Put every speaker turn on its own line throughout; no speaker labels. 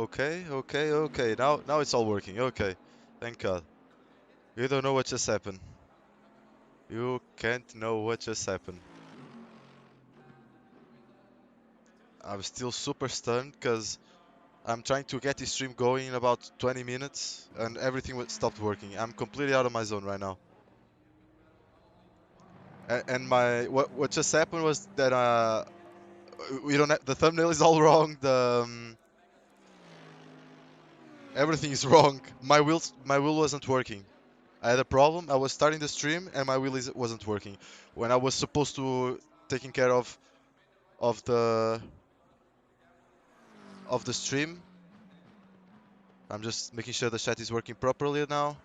Okay. Now it's all working. Okay. Thank God. You don't know what just happened. You can't know what just happened. I'm still super stunned because I'm trying to get this stream going in about 20 minutes and everything stopped working. I'm completely out of my zone right now. And my what just happened was that we don't have, the thumbnail is all wrong. Everything is wrong. My wheel wasn't working. I had a problem. I was starting the stream and my wheel wasn't working. When I was supposed to taking care of the stream, I'm just making sure the chat is working properly now.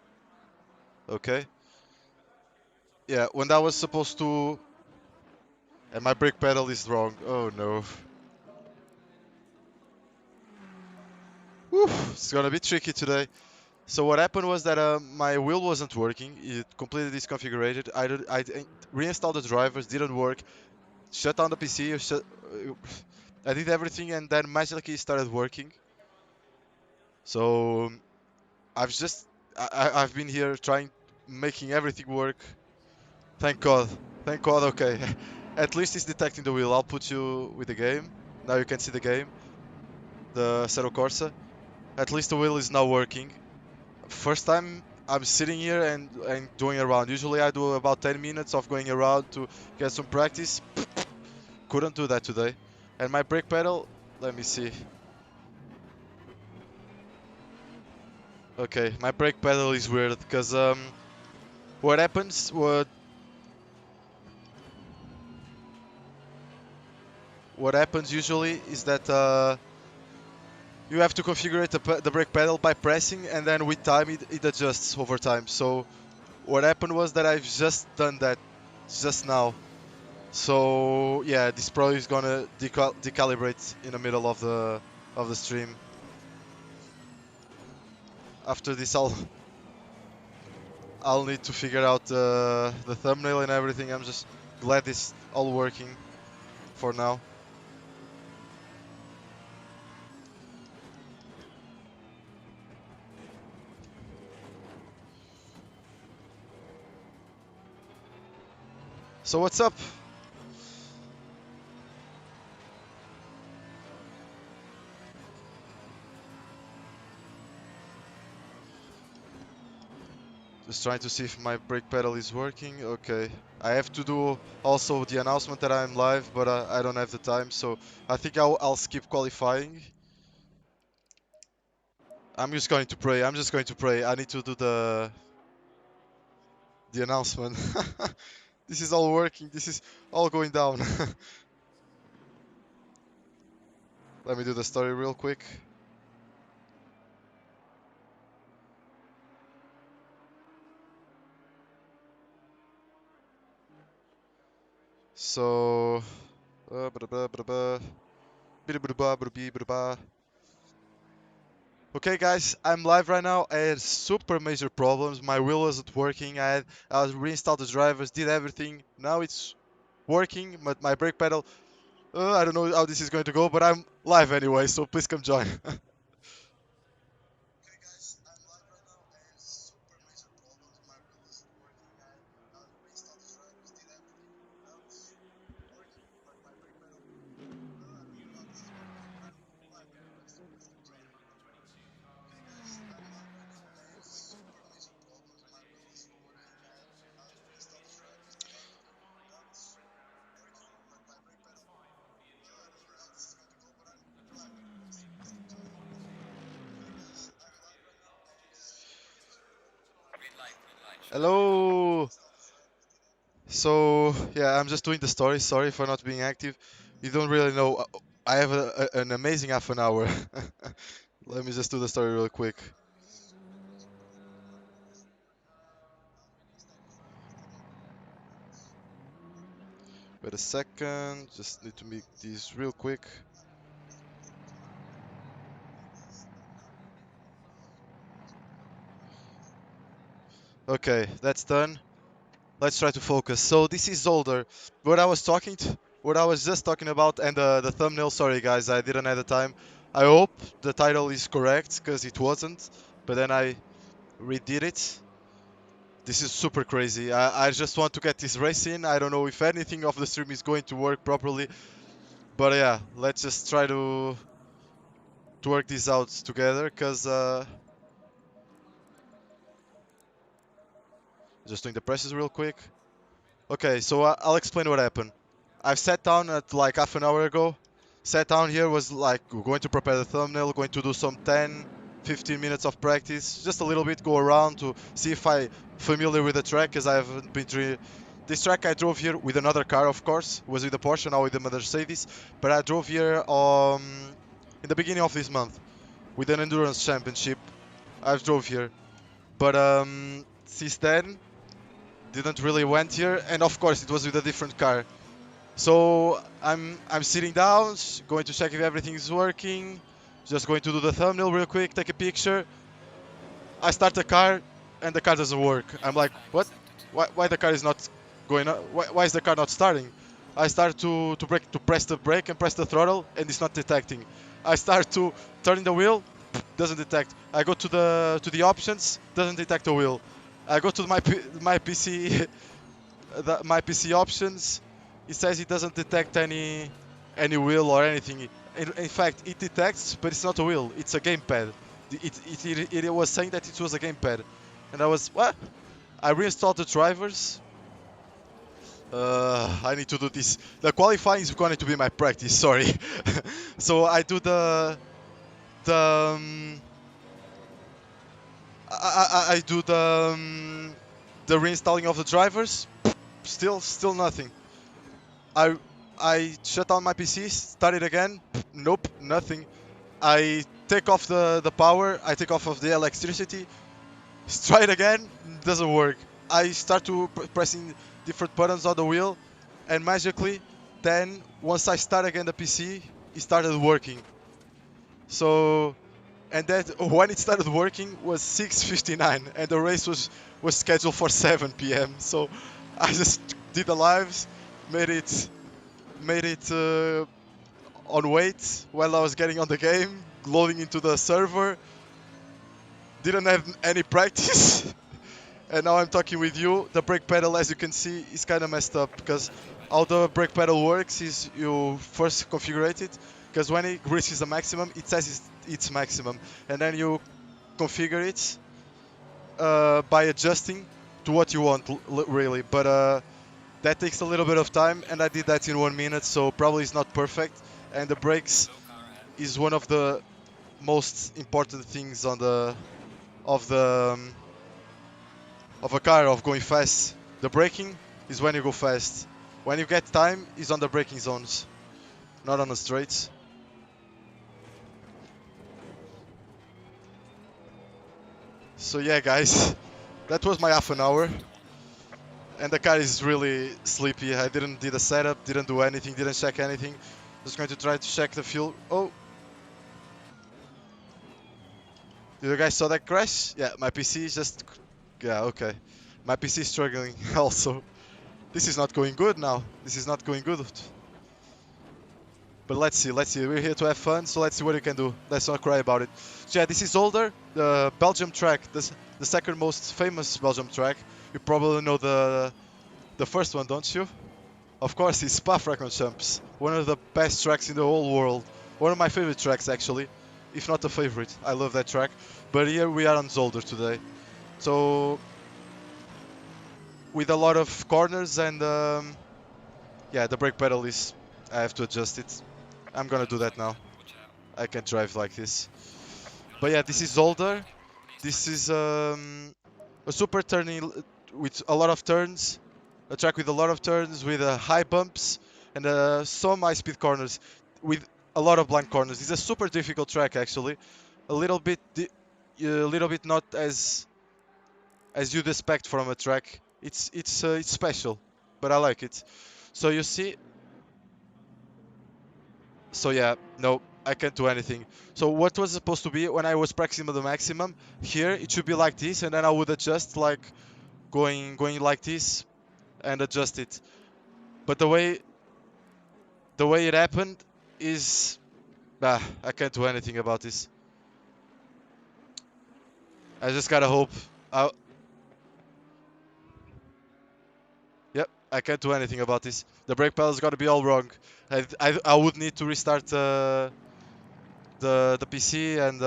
Okay. Yeah, when that was supposed to, and my brake pedal is wrong. Oh no. Whew, it's gonna be tricky today. So what happened was that my wheel wasn't working. It completely disconfigured. I reinstalled the drivers, didn't work. Shut down the PC. I did everything, and then magically it started working. So I've just I've been here trying making everything work. Thank God. Thank God. Okay. At least it's detecting the wheel. I'll put you with the game. Now you can see the game. The Assetto Corsa. At least the wheel is now working. First time I'm sitting here and doing around. Usually I do about 10 minutes of going around to get some practice. Couldn't do that today. And my brake pedal, let me see. Okay, my brake pedal is weird because what happens what happens usually is that you have to configure the brake pedal by pressing, and then with time it adjusts over time. So what happened was that I've just done that just now. So yeah, this probably is gonna decalibrate in the middle of the stream. After this, I'll need to figure out the thumbnail and everything. I'm just glad it's all working for now. So what's up? Just trying to see if my brake pedal is working. Okay. I have to do also the announcement that I'm live, but I don't have the time, so I think I'll skip qualifying. I'm just going to pray. I'm just going to pray. I need to do the announcement. This is all working. This is all going down. Let me do the story real quick. So, okay, guys, I'm live right now. I had super major problems. My wheel wasn't working. I reinstalled the drivers, did everything. Now it's working, but my brake pedal. I don't know how this is going to go, but I'm live anyway. So please come join. Hello. So yeah, I'm just doing the story. Sorry for not being active. You don't really know. I have an amazing half an hour. Let me just do the story real quick. Wait a second. Just need to make these real quick. Okay, that's done. Let's try to focus. So this is Zolder. What I was just talking about, and the thumbnail. Sorry guys, I didn't have the time. I hope the title is correct because it wasn't, but then I redid it. This is super crazy. I just want to get this race in. I don't know if anything of the stream is going to work properly, but yeah, let's just try to work this out together because just doing the presses real quick. Okay, so I'll explain what happened. I've sat down at like half an hour ago. Sat down here was like going to prepare the thumbnail, going to do some 10, 15 minutes of practice, just a little bit, go around to see if I familiar with the track, because I haven't been this track I drove here with another car, of course, was with the Porsche, now with the Mercedes, but I drove here in the beginning of this month with an endurance championship. I've drove here, but since then didn't really went here, and of course it was with a different car. So I'm sitting down, going to check if everything is working. Just going to do the thumbnail real quick, take a picture. I start the car, and the car doesn't work. I'm like, what? Why the car is not going? Why is the car not starting? I start to press the brake and press the throttle, and it's not detecting. I start to turn the wheel, doesn't detect. I go to the options, doesn't detect the wheel. I go to my PC my PC options, it says it doesn't detect any wheel or anything. In fact, it detects, but it's not a wheel. It's a gamepad. It was saying that it was a gamepad, and I was what? I reinstalled the drivers. I need to do this. The qualifying is going to be my practice. Sorry. So I do the I do the reinstalling of the drivers. Still nothing. I I shut down my PC, start it again. Nope, nothing. I take off the power. I take off of the electricity. Try it again. Doesn't work. I start to pressing different buttons on the wheel, and magically, then once I start again the PC, it started working. So, and that when it started working was 6:59, and the race was scheduled for 7 p.m. So, I just did the lives, made it on wait while I was getting on the game, loading into the server. Didn't have any practice, and now I'm talking with you. The brake pedal, as you can see, is kind of messed up because how the brake pedal works is you first configure it, because when it reaches the maximum, it says it's maximum, and then you configure it by adjusting to what you want, really. But that takes a little bit of time, and I did that in 1 minute, so probably it's not perfect. And the brakes is one of the most important things on the of the of a car, of going fast. The braking is when you go fast. When you get time, is on the braking zones, not on the straights. So yeah, guys, that was my half an hour, and the car is really sleepy. I didn't did a setup, didn't do anything, didn't check anything. Just going to try to check the fuel. Oh, did you guys saw that crash? Yeah, my PC is just... Yeah, okay. My PC is struggling also. This is not going good now. This is not going good. But let's see. We're here to have fun, so let's see what we can do. Let's not cry about it. So yeah, this is Zolder, the Belgium track. The second most famous Belgium track. You probably know the first one, don't you? Of course, it's Spa-Francorchamps. One of the best tracks in the whole world. One of my favorite tracks, actually. If not a favorite. I love that track. But here we are on Zolder today. So, with a lot of corners and... yeah, the brake pedal is... I have to adjust it. I'm gonna do that now. I can drive like this. But yeah, this is Zolder. This is a super turning with a lot of turns. A track with a lot of turns, with high bumps and some high-speed corners, with a lot of blind corners. It's a super difficult track, actually. A little bit not as you'd expect from a track. It's special, but I like it. So you see. So yeah, no, I can't do anything. So what was supposed to be when I was practicing the maximum? Here it should be like this, and then I would adjust like going like this and adjust it. But the way it happened is Bah, I can't do anything about this. I just gotta hope. Yep, I can't do anything about this. The brake pedal's gotta be all wrong. I would need to restart the PC, and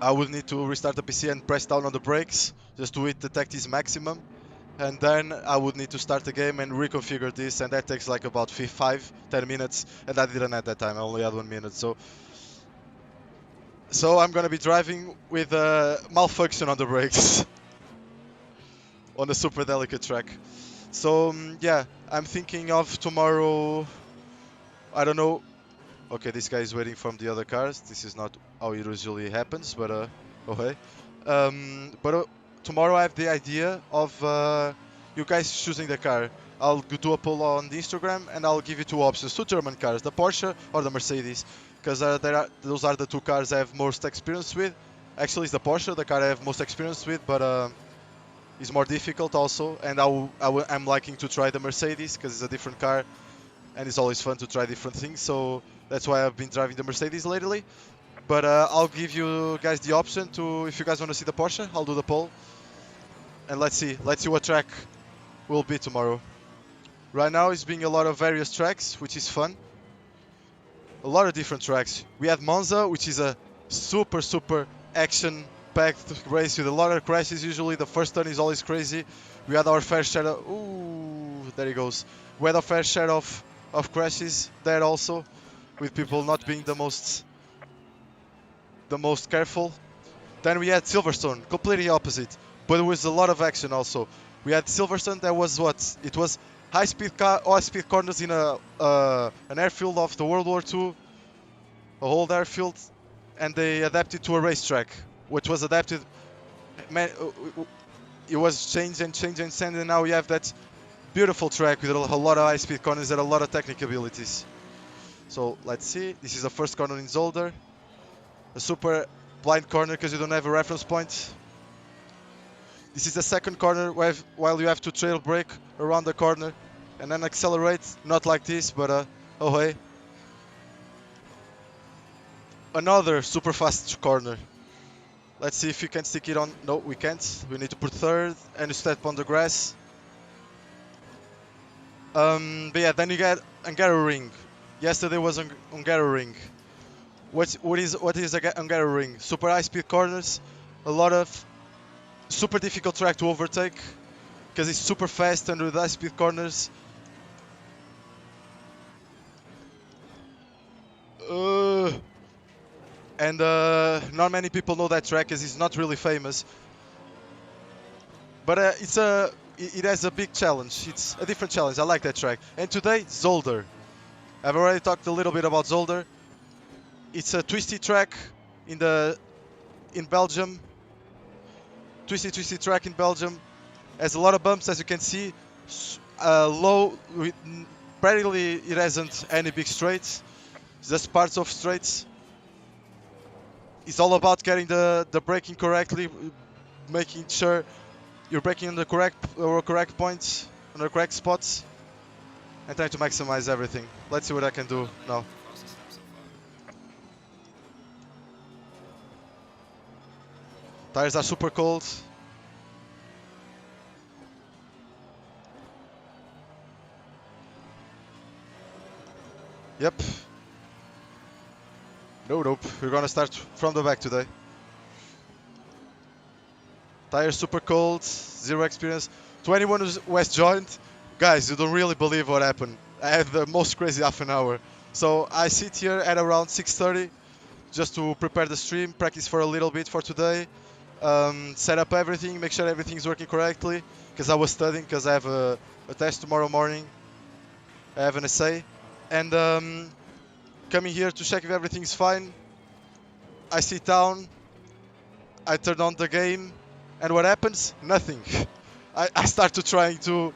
I would need to restart the PC and press down on the brakes just to hit detect his maximum. And then I would need to start the game and reconfigure this, and that takes like about 5-10 minutes, and I didn't have that time. I only had 1 minute. So I'm gonna be driving with a malfunction on the brakes on a super delicate track. So yeah, I'm thinking of tomorrow. I don't know. Okay, this guy is waiting from the other cars. This is not how it usually happens, but okay. But tomorrow I have the idea of you guys choosing the car. I'll do a poll on the Instagram, and I'll give you two options: two German cars, the Porsche or the Mercedes, because those are the two cars I have most experience with. Actually, it's the Porsche, the car I have most experience with, but it's more difficult also. And I'm liking to try the Mercedes because it's a different car, and it's always fun to try different things. So that's why I've been driving the Mercedes lately. But I'll give you guys the option to, if you guys want to see the Porsche, I'll do the poll. And let's see what track will be tomorrow. Right now it's being a lot of various tracks, which is fun. A lot of different tracks. We had Monza, which is a super action-packed race with a lot of crashes usually. The first turn is always crazy. We had our fair share of... Ooh, there he goes. We had our fair share of crashes there also, with people not being the most careful. Then we had Silverstone, completely opposite, but there was a lot of action also. We had Silverstone that was what? It was high-speed corners in an airfield of the World War II, a whole airfield, and they adapted to a racetrack, which was adapted. Man, it was changed, and now we have that beautiful track with a lot of high-speed corners and a lot of technical abilities. So let's see. This is the first corner in Zolder. A super blind corner because you don't have a reference point. This is the second corner while you have to trail brake around the corner and then accelerate. Not like this, but oh hey. Another super fast corner. Let's see if you can stick it on. No, we can't. We need to put third and step on the grass. But yeah, then you get Hungaroring. Yesterday was Hungaroring. What is a Hungaroring? Super high speed corners, a lot of super difficult track to overtake because it's super fast and with high speed corners. And not many people know that track because it's not really famous. But it has a big challenge. It's a different challenge. I like that track. And today, Zolder. I've already talked a little bit about Zolder. It's a twisty track in Belgium. Twisty track in Belgium. Has a lot of bumps, as you can see. Low, practically it hasn't any big straights. Just parts of straights. It's all about getting the braking correctly, making sure you're braking on the correct points, on the correct spots, and trying to maximize everything. Let's see what I can do now. Tires are super cold. Yep. Nope. We're gonna start from the back today. Tires super cold, zero experience. To anyone who has joined, guys, you don't really believe what happened. I had the most crazy half an hour. So I sit here at around 6:30 just to prepare the stream, practice for a little bit for today, set up everything, make sure everything's working correctly, because I was studying, because I have a test tomorrow morning. I have an essay, and coming here to check if everything's fine. I sit down, I turn on the game, and what happens? Nothing. I start trying to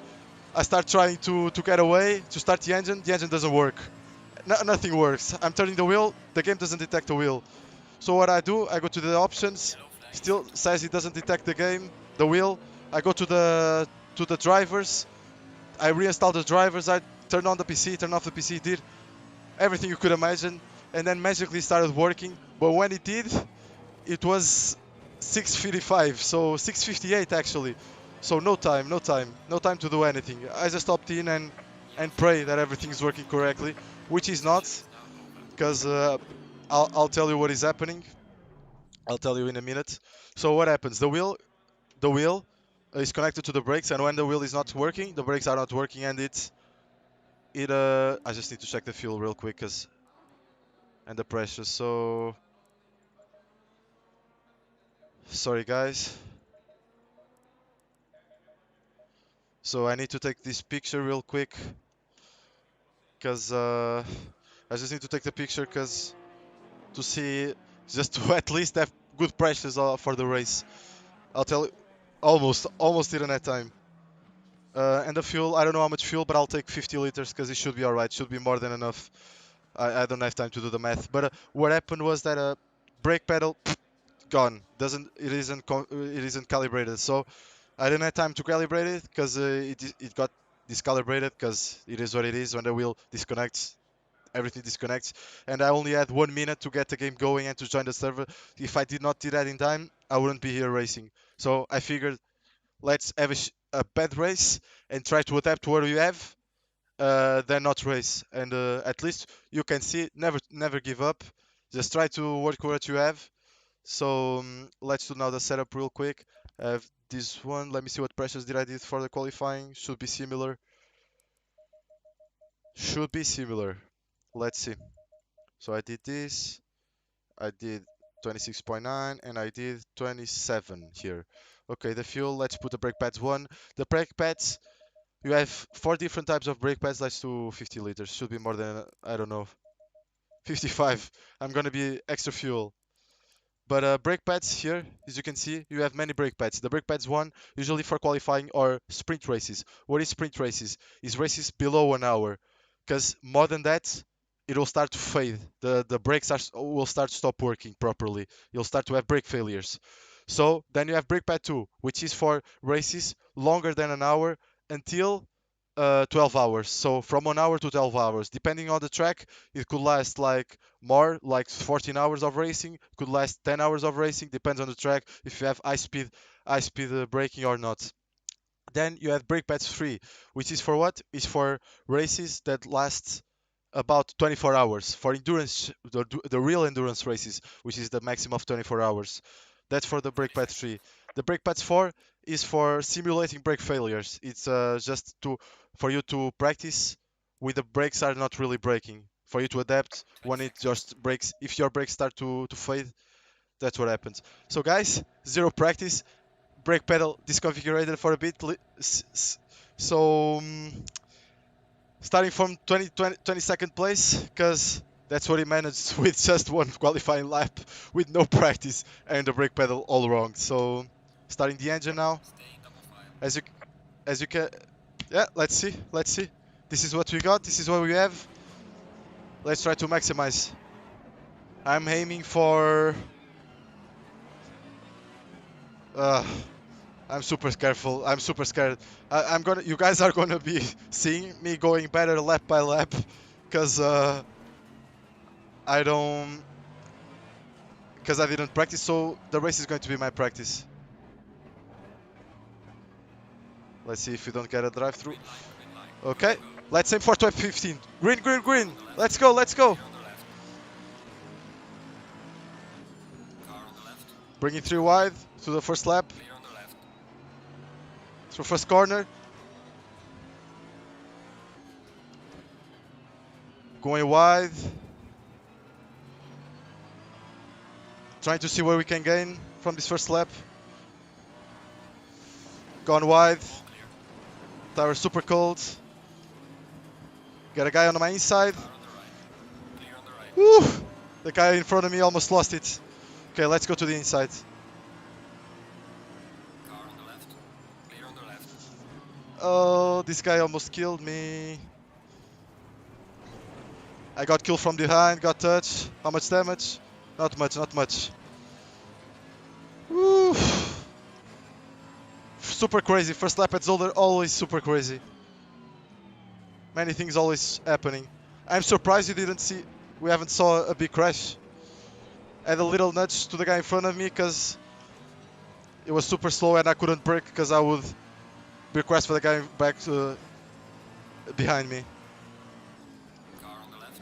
get away, to start the engine doesn't work. Nothing works. I'm turning the wheel, the game doesn't detect the wheel. So what I do, I go to the options, still says it doesn't detect the wheel. I go to the drivers, I reinstall the drivers, I turn on the PC, turn off the PC, did everything you could imagine, and then magically started working. But when it did, it was 6:55, so 6:58 actually. So no time, no time, no time to do anything. I just opt in and pray that everything's working correctly, which is not, because I'll tell you what is happening. I'll tell you in a minute. So what happens? The wheel is connected to the brakes, and when the wheel is not working, the brakes are not working, and I just need to check the fuel real quick, and the pressure. So sorry guys. So I need to take this picture real quick, cause I just need to take the picture, cause to see, just to at least have good pressures for the race. I'll tell you, almost didn't have time. And the fuel, I don't know how much fuel, but I'll take 50 liters because it should be alright. Should be more than enough. I don't have time to do the math. But what happened was that brake pedal gone. It isn't calibrated. So I didn't have time to calibrate it because it got discalibrated, because it is what it is. When the wheel disconnects, everything disconnects. And I only had 1 minute to get the game going and to join the server. If I did not do that in time, I wouldn't be here racing. So I figured, let's have a bad race and try to adapt to what you have, then not race. And at least you can see, never give up. Just try to work with what you have. So let's do now the setup real quick. I have this one. Let me see what pressures did I did for the qualifying. Should be similar. Should be similar. Let's see. So I did this. I did 26.9 and I did 27 here. Okay, the fuel. Let's put the brake pads one. The brake pads. You have 4 different types of brake pads. Let's do 50 liters. Should be more than, I don't know, 55. I'm gonna be extra fuel. But brake pads here, as you can see, you have many brake pads. The brake pads one, usually for qualifying or sprint races. What is sprint races? Is races below 1 hour. Because more than that, it will start to fade. The brakes will start to stop working properly. You'll start to have brake failures. So then you have brake pad 2, which is for races longer than an hour until 12 hours. So from 1 hour to 12 hours, depending on the track, it could last like more, like 14 hours of racing. Could last 10 hours of racing. Depends on the track. If you have high speed braking or not. Then you have brake pads 3, which is for what? Is for races that last about 24 hours. For endurance, the real endurance races, which is the maximum of 24 hours. That's for the brake pad 3. The brake pads 4 is for simulating brake failures. It's just for you to practice with the brakes are not really braking. For you to adapt when it just breaks. If your brakes start to fade, that's what happens. So guys, zero practice. Brake pedal disconfigured for a bit. So starting from 22nd place, because that's what he managed with just one qualifying lap with no practice and the brake pedal all wrong. So starting the engine now. As you can, yeah, let's see. This is what we got. This is what we have. Let's try to maximize. I'm aiming for. Uh, I'm super careful. I'm super scared. I'm gonna. You guys are gonna be seeing me going better lap by lap, because I don't. Because I didn't practice. So the race is going to be my practice. Let's see if we don't get a drive through. Okay. Let's aim for 12:15. Green, green, green. Let's go. Let's go. Bringing 3 wide to the first lap. Through first corner. Going wide. Trying to see where we can gain from this first lap. Gone wide. Tire super cold. Got a guy on my inside. Woo! The guy in front of me almost lost it. Okay, let's go to the inside. Oh, this guy almost killed me. I got killed from behind, got touched. How much damage? Not much, not much. Woo! Super crazy. First lap at Zolder, always super crazy. Many things always happening. I'm surprised we haven't saw a big crash. Had a little nudge to the guy in front of me because it was super slow and I couldn't brake because I would request for the guy back to behind me.
Car on the left.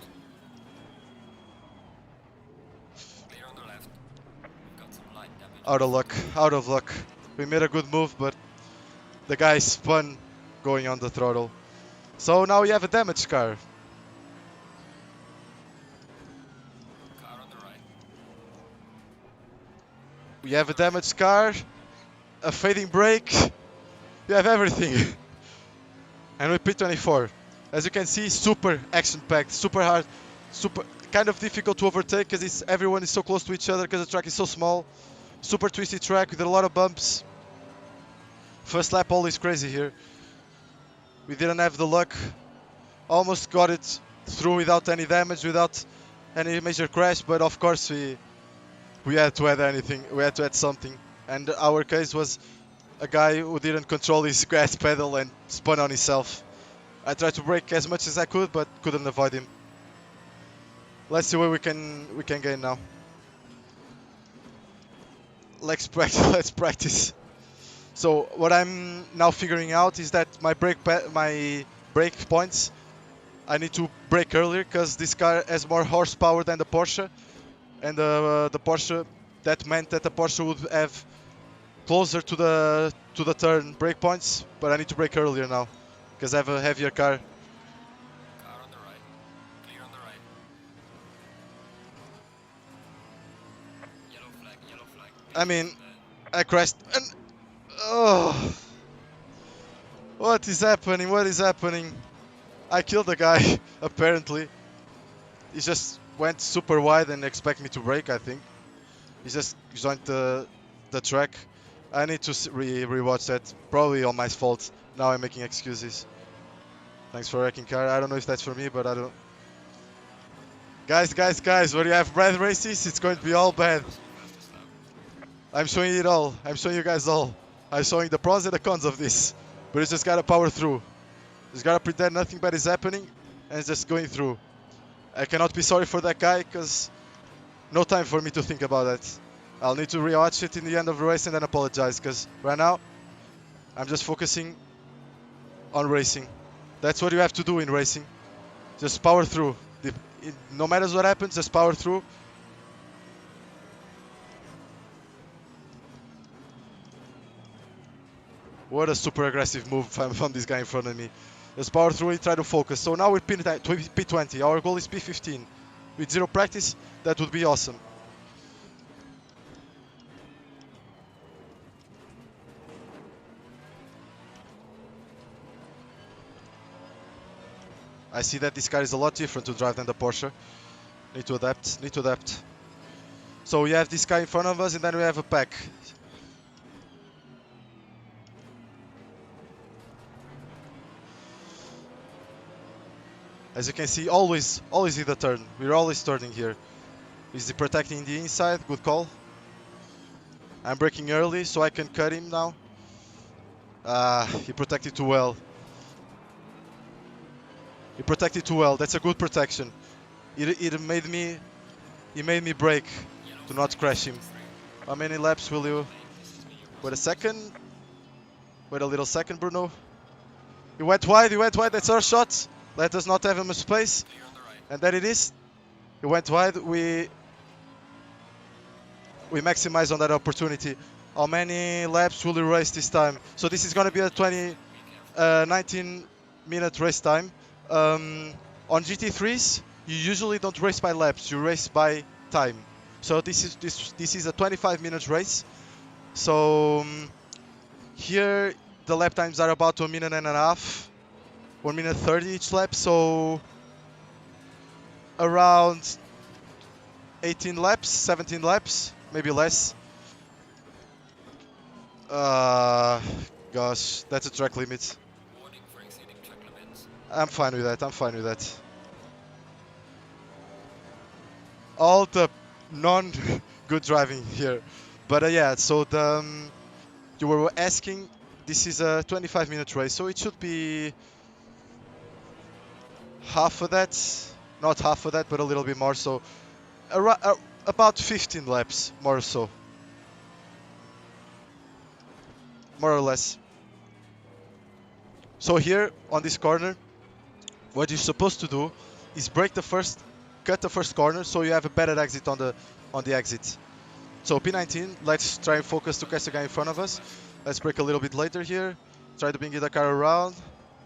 Clear on the left. We've got some light damage.
Out of luck, out of luck. We made a good move, but the guy spun going on the throttle. So now we have a damaged car.
Car on the right.
We have a damaged car, a fading brake. We have everything. And we P24. As you can see, super action-packed, super hard, super kind of difficult to overtake because everyone is so close to each other because the track is so small. Super twisty track with a lot of bumps. First lap always crazy here. We didn't have the luck. Almost got it through without any damage, without any major crash, but of course we had to add anything. We had to add something. And our case was a guy who didn't control his gas pedal and spun on himself. I tried to brake as much as I could, but couldn't avoid him. Let's see what we can gain now. Let's practice. Let's practice. So what I'm now figuring out is that my brake points, I need to brake earlier because this car has more horsepower than the Porsche, and the Porsche, that meant that the Porsche would have closer to the turn brake points, but I need to brake earlier now because I have a heavier car.
Car on the right. Clear on the right. Yellow flag, yellow flag.
I mean, I crashed and oh, what is happening? What is happening? I killed the guy apparently. He just went super wide and expect me to brake. I think he just joined the track. I need to rewatch that. Probably all my fault. Now I'm making excuses. Thanks for wrecking car. I don't know if that's for me, but I don't. Guys, when you have bad races, it's going to be all bad. I'm showing it all. I'm showing you guys all. I'm showing the pros and the cons of this. But you just gotta power through. Just gotta pretend nothing bad is happening and it's just going through. I cannot be sorry for that guy because no time for me to think about that. I'll need to rewatch it in the end of the race and then apologize because right now I'm just focusing on racing. That's what you have to do in racing. Just power through. No matter what happens, just power through. What a super aggressive move from this guy in front of me. Just power through and try to focus. So now we're P20. Our goal is P15. With zero practice, that would be awesome. I see that this car is a lot different to drive than the Porsche. Need to adapt. So we have this guy in front of us and then we have a pack. As you can see, always in the turn. We're always turning here. Is he protecting the inside? Good call. I'm braking early so I can cut him now. He protected too well. He protected too well. That's a good protection. It made me brake to not crash him. How many laps will you? Wait a second. Wait a little second, Bruno. He went wide. That's our shot. Let us not have much space. And there it is. He went wide. We maximize on that opportunity. How many laps will we race this time? So this is going to be a 19-minute race time. On GT3s, you usually don't race by laps. You race by time. So this is a 25-minute race. So here the lap times are about 1.5 minutes. 1 minute 30 each lap, so around 18 laps, 17 laps, maybe less. Gosh, that's a track limit.
Warning for exceeding track limits.
I'm fine with that. All the non-good driving here. But yeah, so you were asking, this is a 25-minute race, so it should be half of that, not half of that, but a little bit more. So about 15 laps, more or so, more or less. So here on this corner, what you're supposed to do is cut the first corner, so you have a better exit on the exit. So P19, let's try and focus to catch the guy in front of us. Let's brake a little bit later here. Try to bring the car around.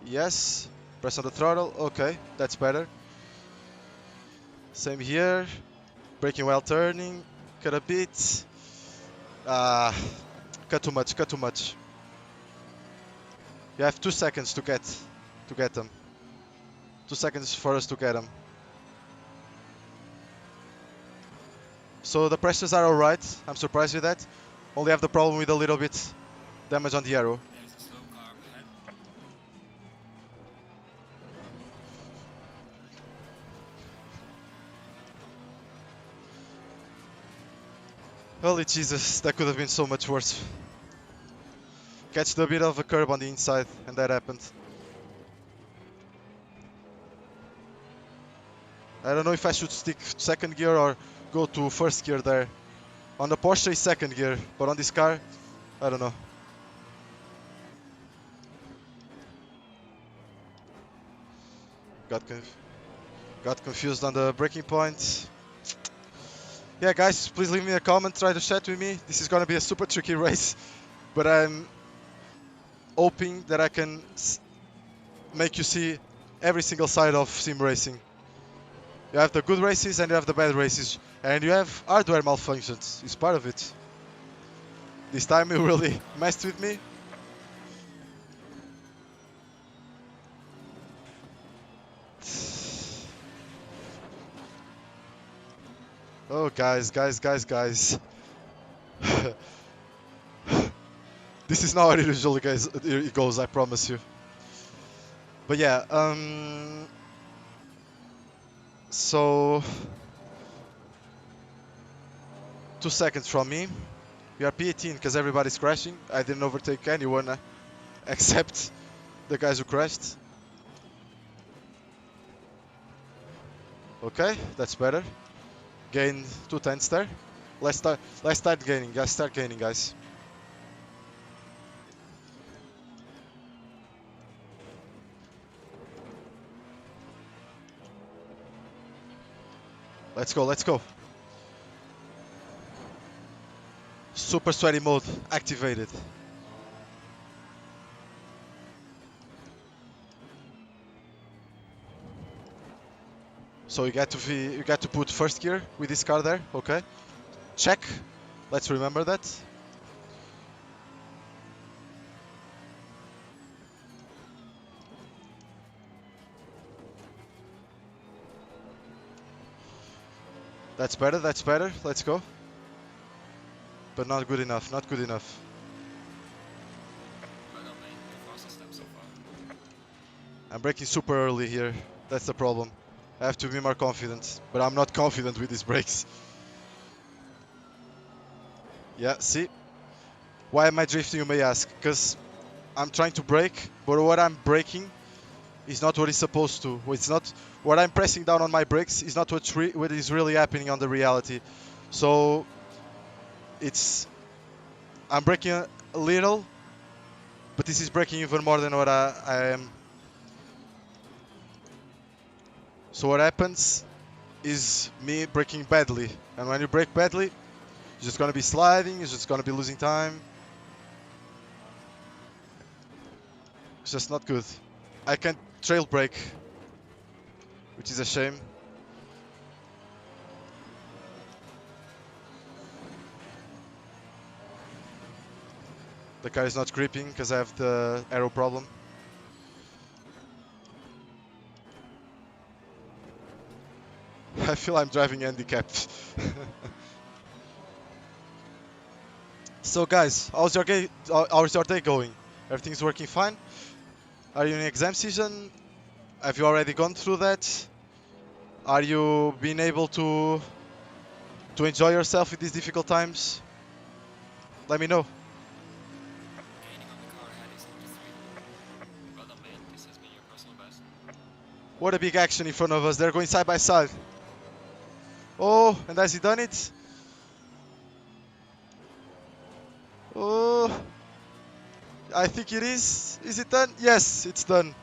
Yes. Press on the throttle. Okay, that's better. Same here. Braking while turning. Cut a bit. Ah, cut too much. Cut too much. You have 2 seconds to get them. 2 seconds for us to get them. So the pressures are alright. I'm surprised with that. Only have the problem with a little bit damage on the arrow.
There's a slow car up ahead.
Holy Jesus, that could have been so much worse. Catched a bit of a curb on the inside, and that happened. I don't know if I should stick second gear or go to first gear there. On the Porsche is second gear, but on this car, I don't know. Got confused on the braking point. Yeah, guys, please leave me a comment, try to chat with me. This is gonna be a super tricky race, but I'm hoping that I can make you see every single side of sim racing. You have the good races and you have the bad races, and you have hardware malfunctions. It's part of it. This time you really messed with me. Oh, guys. This is not how it usually goes, I promise you. But yeah, so 2 seconds from me. We are P18 because everybody's crashing. I didn't overtake anyone except the guys who crashed. Okay, that's better. Gain 2 tenths there. Let's start gaining, guys. Start gaining, guys. Let's go. Super sweaty mode activated. So you got to put first gear with this car there, okay? Check. Let's remember that. That's better. Let's go. But not good enough.
Well done, mate. The fastest step so far.
I'm braking super early here. That's the problem. I have to be more confident, but I'm not confident with these brakes. Yeah, see? Why am I drifting, you may ask? Because I'm trying to brake, but what I'm braking is not what it's supposed to. It's not what I'm pressing down on my brakes is not what is really happening on the reality. So I'm braking a little, but this is braking even more than what I am. So what happens is me braking badly, and when you brake badly, you're just gonna be sliding. You're just gonna be losing time. It's just not good. I can't trail brake, which is a shame. The car is not gripping because I have the aero problem. I feel I'm driving handicapped. So guys, how's your day going? Everything's working fine? Are you in exam season? Have you already gone through that? Are you being able to enjoy yourself in these difficult times? Let me know.
Gaining on the car ahead is number 3. Well done, mate. This has been your personal best.
What a big action in front of us. They're going side by side. Oh, and has he done it? Oh, I think it is. Is it done? Yes, it's done.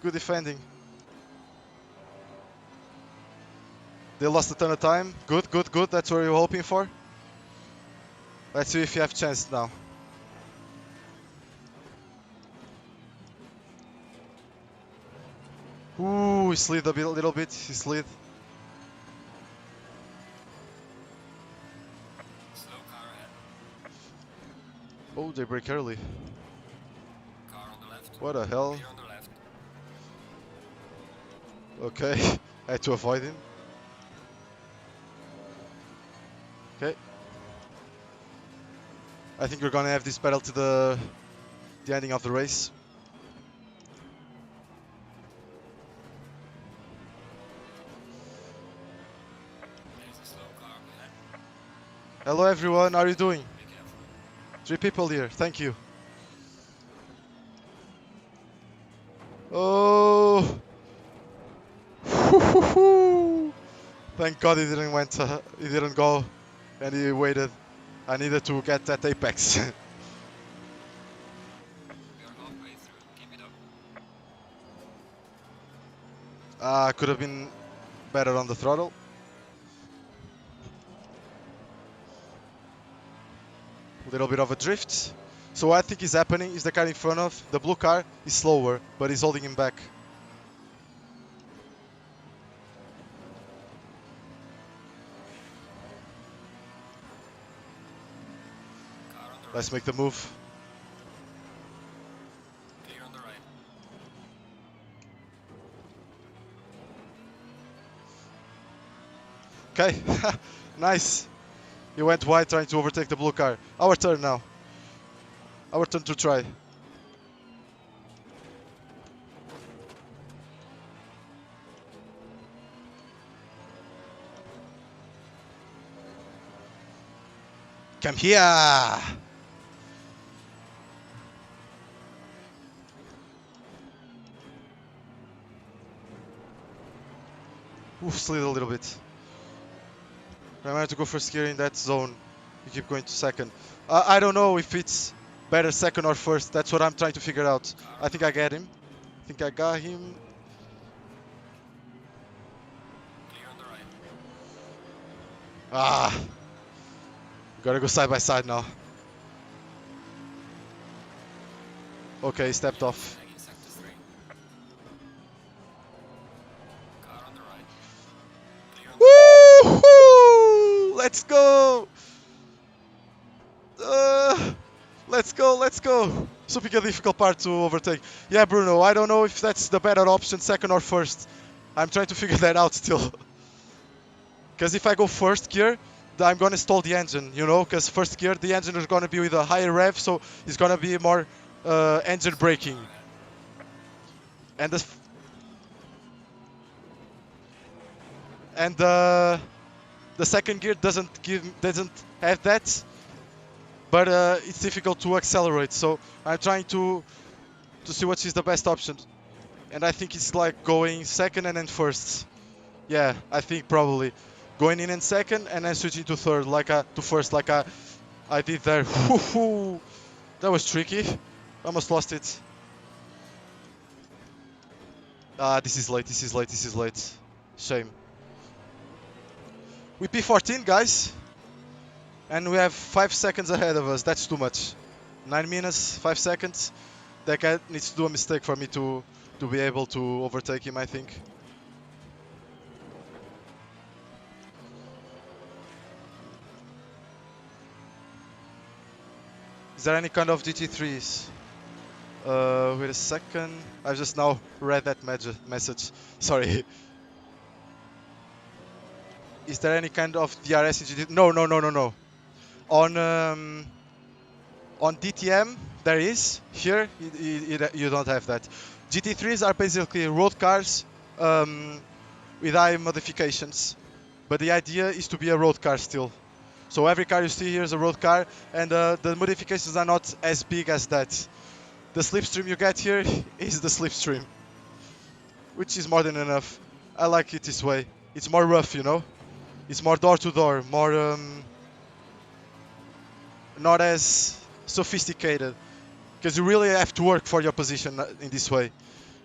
Good defending. They lost a ton of time. Good, good, good. That's what we were hoping for. Let's see if you have a chance now. Ooh, he slid a little bit. He slid.
Slow car ahead.
Oh, they brake early.
Car on the left.
What the hell?
Clear on the left.
Okay, I had to avoid him. Okay. I think we're gonna have this battle to the ending of the race.
There's a slow car ahead.
Hello everyone, how are you doing?
Be careful.
3 people here, thank you. Oh! Thank God he didn't go, and he waited. I needed to get that apex.
We are halfway through. Keep it up.
Could have been better on the throttle. A little bit of a drift. So what I think is happening is the car in front of the blue car is slower, but he's holding him back.
Car on the
Let's
right.
make the move.
Clear on the right.
Okay, nice. He went wide trying to overtake the blue car. Our turn now. Our turn to try. Come here. Oof, slid a little bit. Remember to go first gear in that zone. You keep going to second. I don't know if it's better second or first. That's what I'm trying to figure out. I think I get him. I think I got him.
Clear on the right.
Ah. Gotta go side by side now. Okay, he stepped off.
Heading in sector 3. Car on the right. Clear on the
Woo! Let's go! Let's go, let's go. So pick a difficult part to overtake. Yeah, Bruno, I don't know if that's the better option, second or first. I'm trying to figure that out still. Because if I go first gear, I'm gonna stall the engine, you know? Because first gear, the engine is gonna be with a higher rev, so it's gonna be more engine braking. And the second gear doesn't have that, but it's difficult to accelerate. So I'm trying to see what is the best option, and I think it's like going second and then first. Yeah, I think probably going in second and then switching to third, to first, like I did there. That was tricky. Almost lost it. This is late. This is late. This is late. Shame. We P14, guys, and we have 5 seconds ahead of us. That's too much. 9 minutes, 5 seconds. That guy needs to do a mistake for me to be able to overtake him, I think. Is there any kind of GT3s? Wait a second. I just now read that message. Sorry. Is there any kind of DRS in GT? No, no, no, no, no. On DTM there is. Here you don't have that. GT3s are basically road cars with high modifications, but the idea is to be a road car still. So every car you see here is a road car, and the modifications are not as big as that. the slipstream you get here is the slipstream, which is more than enough. I like it this way. It's more rough, you know. It's more door to door, more not as sophisticated, because you really have to work for your position in this way.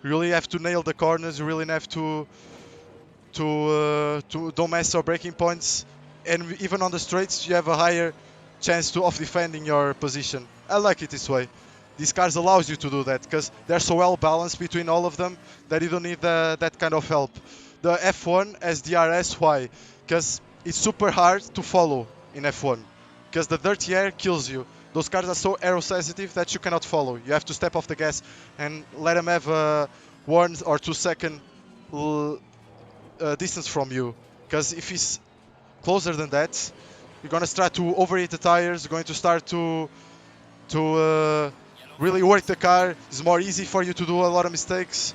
You really have to nail the corners. You really have to don't mess your breaking points, and even on the straights you have a higher chance of defending your position. I like it this way. These cars allows you to do that because they're so well balanced between all of them that you don't need that kind of help. The F1 has DRS. Why? Because it's super hard to follow in F1 because the dirty air kills you. Those cars are so aero sensitive that you cannot follow. You have to step off the gas and let them have a 1 or 2 second distance from you, because if he's closer than that, you're gonna start to overheat the tires. You're going to start to really work the car. It's more easy for you to do a lot of mistakes.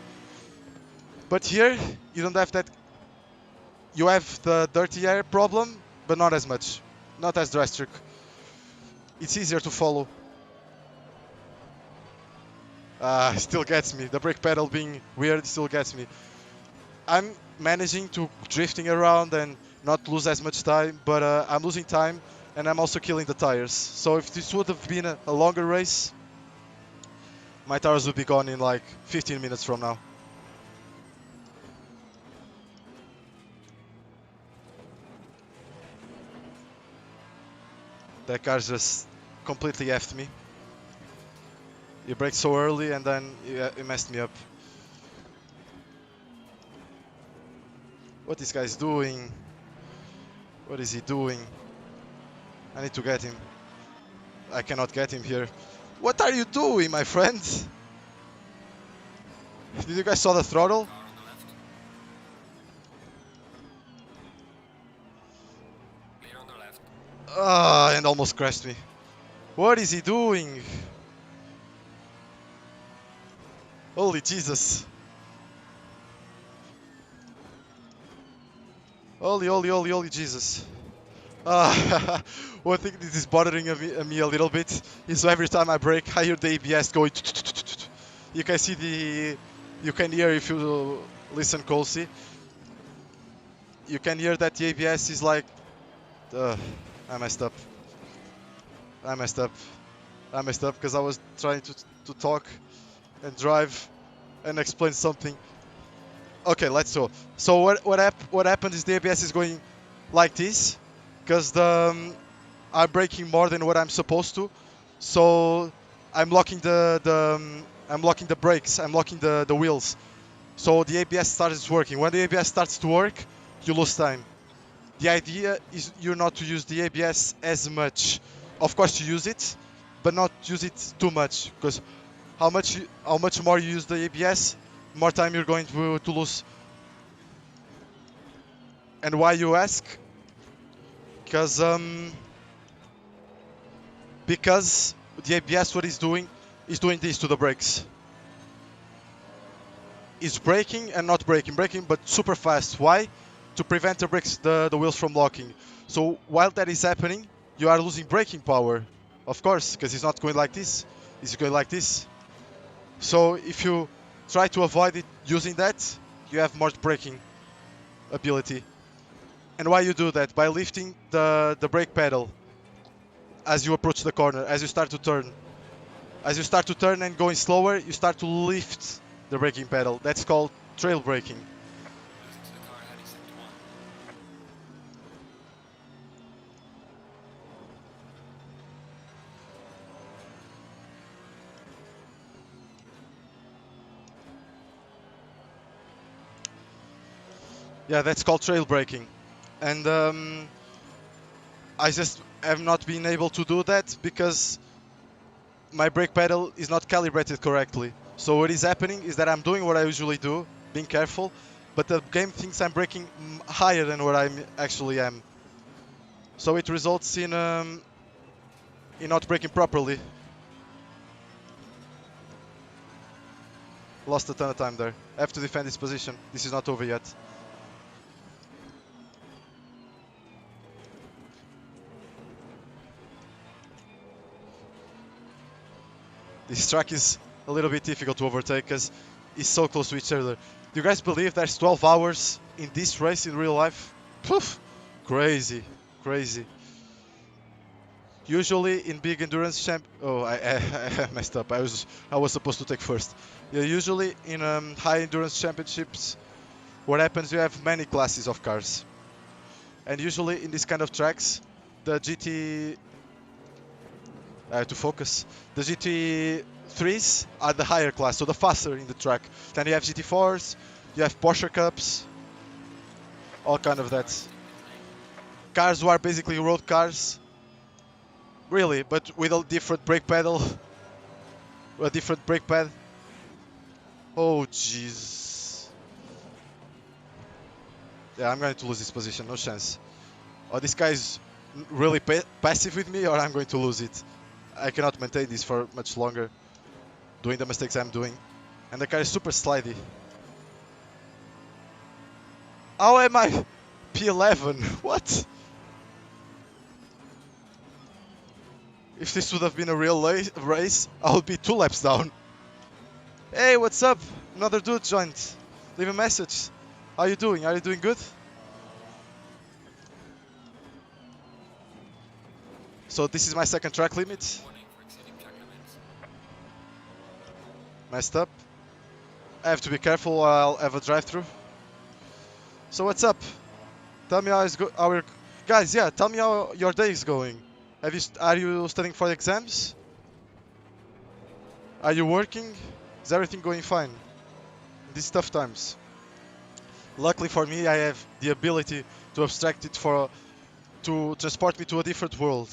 But here you don't have that. You have the dirty air problem, but not as much, not as drastic. It's easier to follow. Still gets me. The brake pedal being weird still gets me. I'm managing to drifting around and not lose as much time, but I'm losing time and I'm also killing the tires. So if this would have been a longer race, my tires would be gone in like 15 minutes from now. That car just completely effed me. He braked so early and then he messed me up. What this guy's doing? What is he doing? I need to get him. I cannot get him here. What are you doing, my friend? Did you guys saw the throttle?
Car on the left. Clear on the left.
And almost crashed me. What is he doing? Holy Jesus. Holy Jesus. One thing that is bothering me a little bit is every time I brake, I hear the ABS going. You can see you can hear if you listen closely. You can hear that the ABS is like, I messed up. I messed up. I messed up because I was trying to talk and drive and explain something. Okay, let's go. So what happened is the ABS is going like this because I'm braking more than what I'm supposed to. So I'm locking I'm locking the brakes. I'm locking the wheels. So the ABS starts working. When the ABS starts to work, you lose time. The idea is you're not to use the ABS as much. Of course, you use it, but not use it too much because how much more you use the ABS, more time you're going to lose. And why, you ask? Because the ABS, what it's doing is doing this to the brakes. It's braking and not braking, but super fast. Why? To prevent the wheels from locking. So while that is happening, you are losing braking power, of course, because it's not going like this. It's going like this. So if you try to avoid it using that, you have more braking ability. And why you do that? By lifting the brake pedal as you approach the corner, as you start to turn. As you start to turn and going slower, you start to lift the braking pedal. That's called trail braking.
Losing to the car heading sector 1.
Yeah, that's called trail braking. And I just have not been able to do that because my brake pedal is not calibrated correctly. So what is happening is that I'm doing what I usually do, being careful, but the game thinks I'm braking higher than what I actually am. So it results in not braking properly. Lost a ton of time there. I have to defend this position. This is not over yet. This track is a little bit difficult to overtake because it's so close to each other. Do you guys believe there's 12 hours in this race in real life? Poof! Crazy, crazy. Usually in big endurance I messed up. I was supposed to take first. Yeah, usually in high endurance championships, what happens? You have many classes of cars, and usually in this kind of tracks, the GT to focus. The GT3s are the higher class, so the faster in the track. Then you have GT4s, you have Porsche Cups, all kind of that. Cars who are basically road cars, really, but with a different brake pedal, a different brake pad. Oh jeez. Yeah, I'm going to lose this position, no chance. Oh, this guy is really passive with me, or I'm going to lose it. I cannot maintain this for much longer, doing the mistakes I'm doing. And the car is super slidey. How am I P11? What? If this would have been a real race, I would be 2 laps down. Hey, what's up? Another dude joined. Leave a message. How you doing? Are you doing good? So this is my second track limit. Messed up. I have to be careful while I'll have a drive-through. So what's up? Tell me how guys, yeah, tell me how your day is going. Are you studying for the exams? Are you working? Is everything going fine? In these tough times. Luckily for me, I have the ability to abstract it to transport me to a different world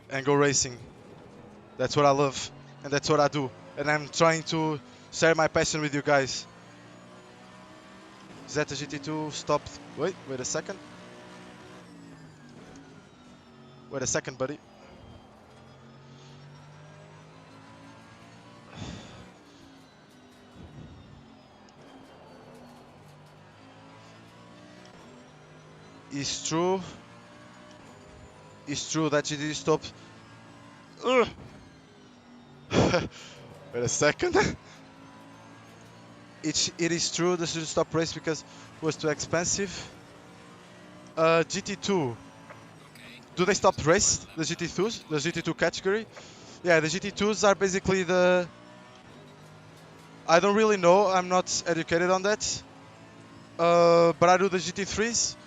and go racing. That's what I love, and that's what I do. And I'm trying to share my passion with you guys. Is that the GT2 stopped? Wait a second. Wait a second, buddy. It's true that GT stopped. Wait a second. It is true they should stop race because it was too expensive. GT2. Do they stop race? The GT2s? The GT2 category? Yeah, the GT2s are basically the... I don't really know, I'm not educated on that. But I do the GT3s.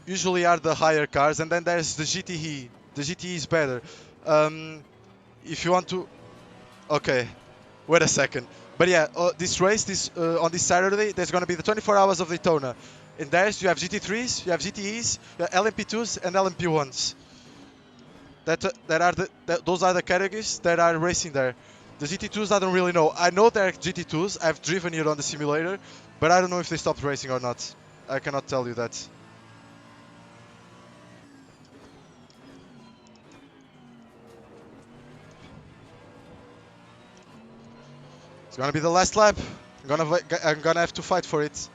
Usually are the higher cars, and then there's the GTE. The GTE is better. If you want to... Okay, wait a second. But yeah, this race, on this Saturday, there's going to be the 24 hours of Daytona. In there, you have GT3s, you have GTEs, you have LMP2s, and LMP1s. Those are the categories that are racing there. The GT2s, I don't really know. I know they're GT2s. I've driven it on the simulator, but I don't know if they stopped racing or not. I cannot tell you that. It's gonna be the last lap. I'm gonna have to fight for it.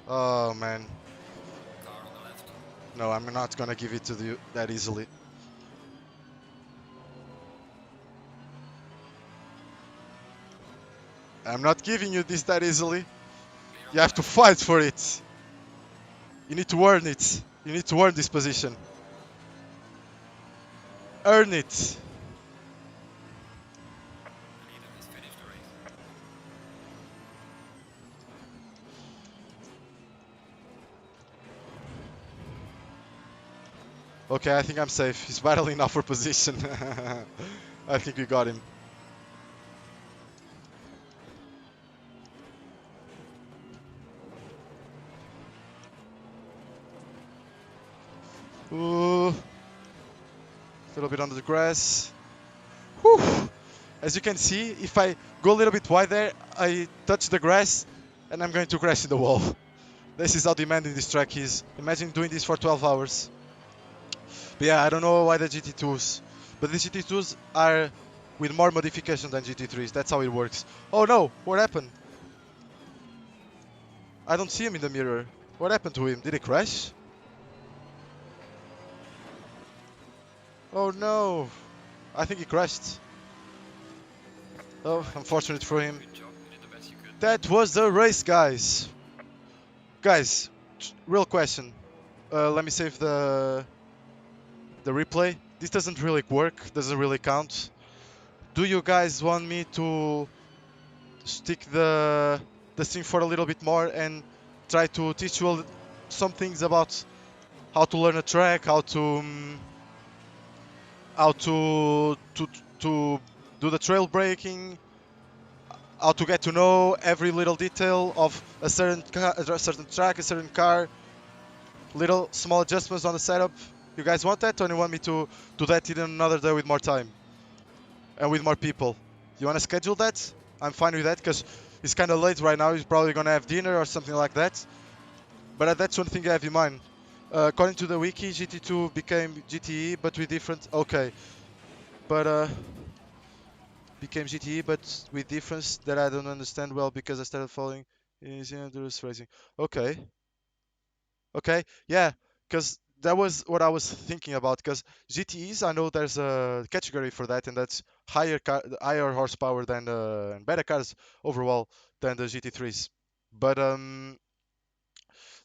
Oh man. No, I'm not gonna give it to you that easily. I'm not giving you this that easily. You have to fight for it. You need to earn it. You need to earn this position. Earn it. Okay, I think I'm safe. He's battling now for position. I think we got him. Ooh. A little bit under the grass. Whew. As you can see, if I go a little bit wide there, I touch the grass and I'm going to crash in the wall. This is how demanding this track is. Imagine doing this for 12 hours. But yeah, I don't know why the GT2s. But the GT2s are with more modification than GT3s. That's how it works. Oh no, what happened? I don't see him in the mirror. What happened to him? Did he crash? Oh no! I think he crashed. Oh, unfortunate for him.
Good job. You did the best you could.
That was the race, guys. Guys, real question. Let me save the replay. This doesn't really work. Doesn't really count. Do you guys want me to stick the thing for a little bit more and try to teach you some things about how to learn a track, how to do the trail braking, how to get to know every little detail of a certain track, a certain car, little small adjustments on the setup. You guys want that, or you want me to do that in another day with more time and with more people? You want to schedule that? I'm fine with that because it's kind of late right now. He's probably gonna have dinner or something like that. But that's one thing I have in mind. According to the wiki, GT2 became GTE, but with different. Okay, but became GTE, but with difference that I don't understand well because I started following is endurance racing. Okay, okay, yeah, because that was what I was thinking about. Because GTEs, I know there's a category for that, and that's higher horsepower than and better cars overall than the GT3s. But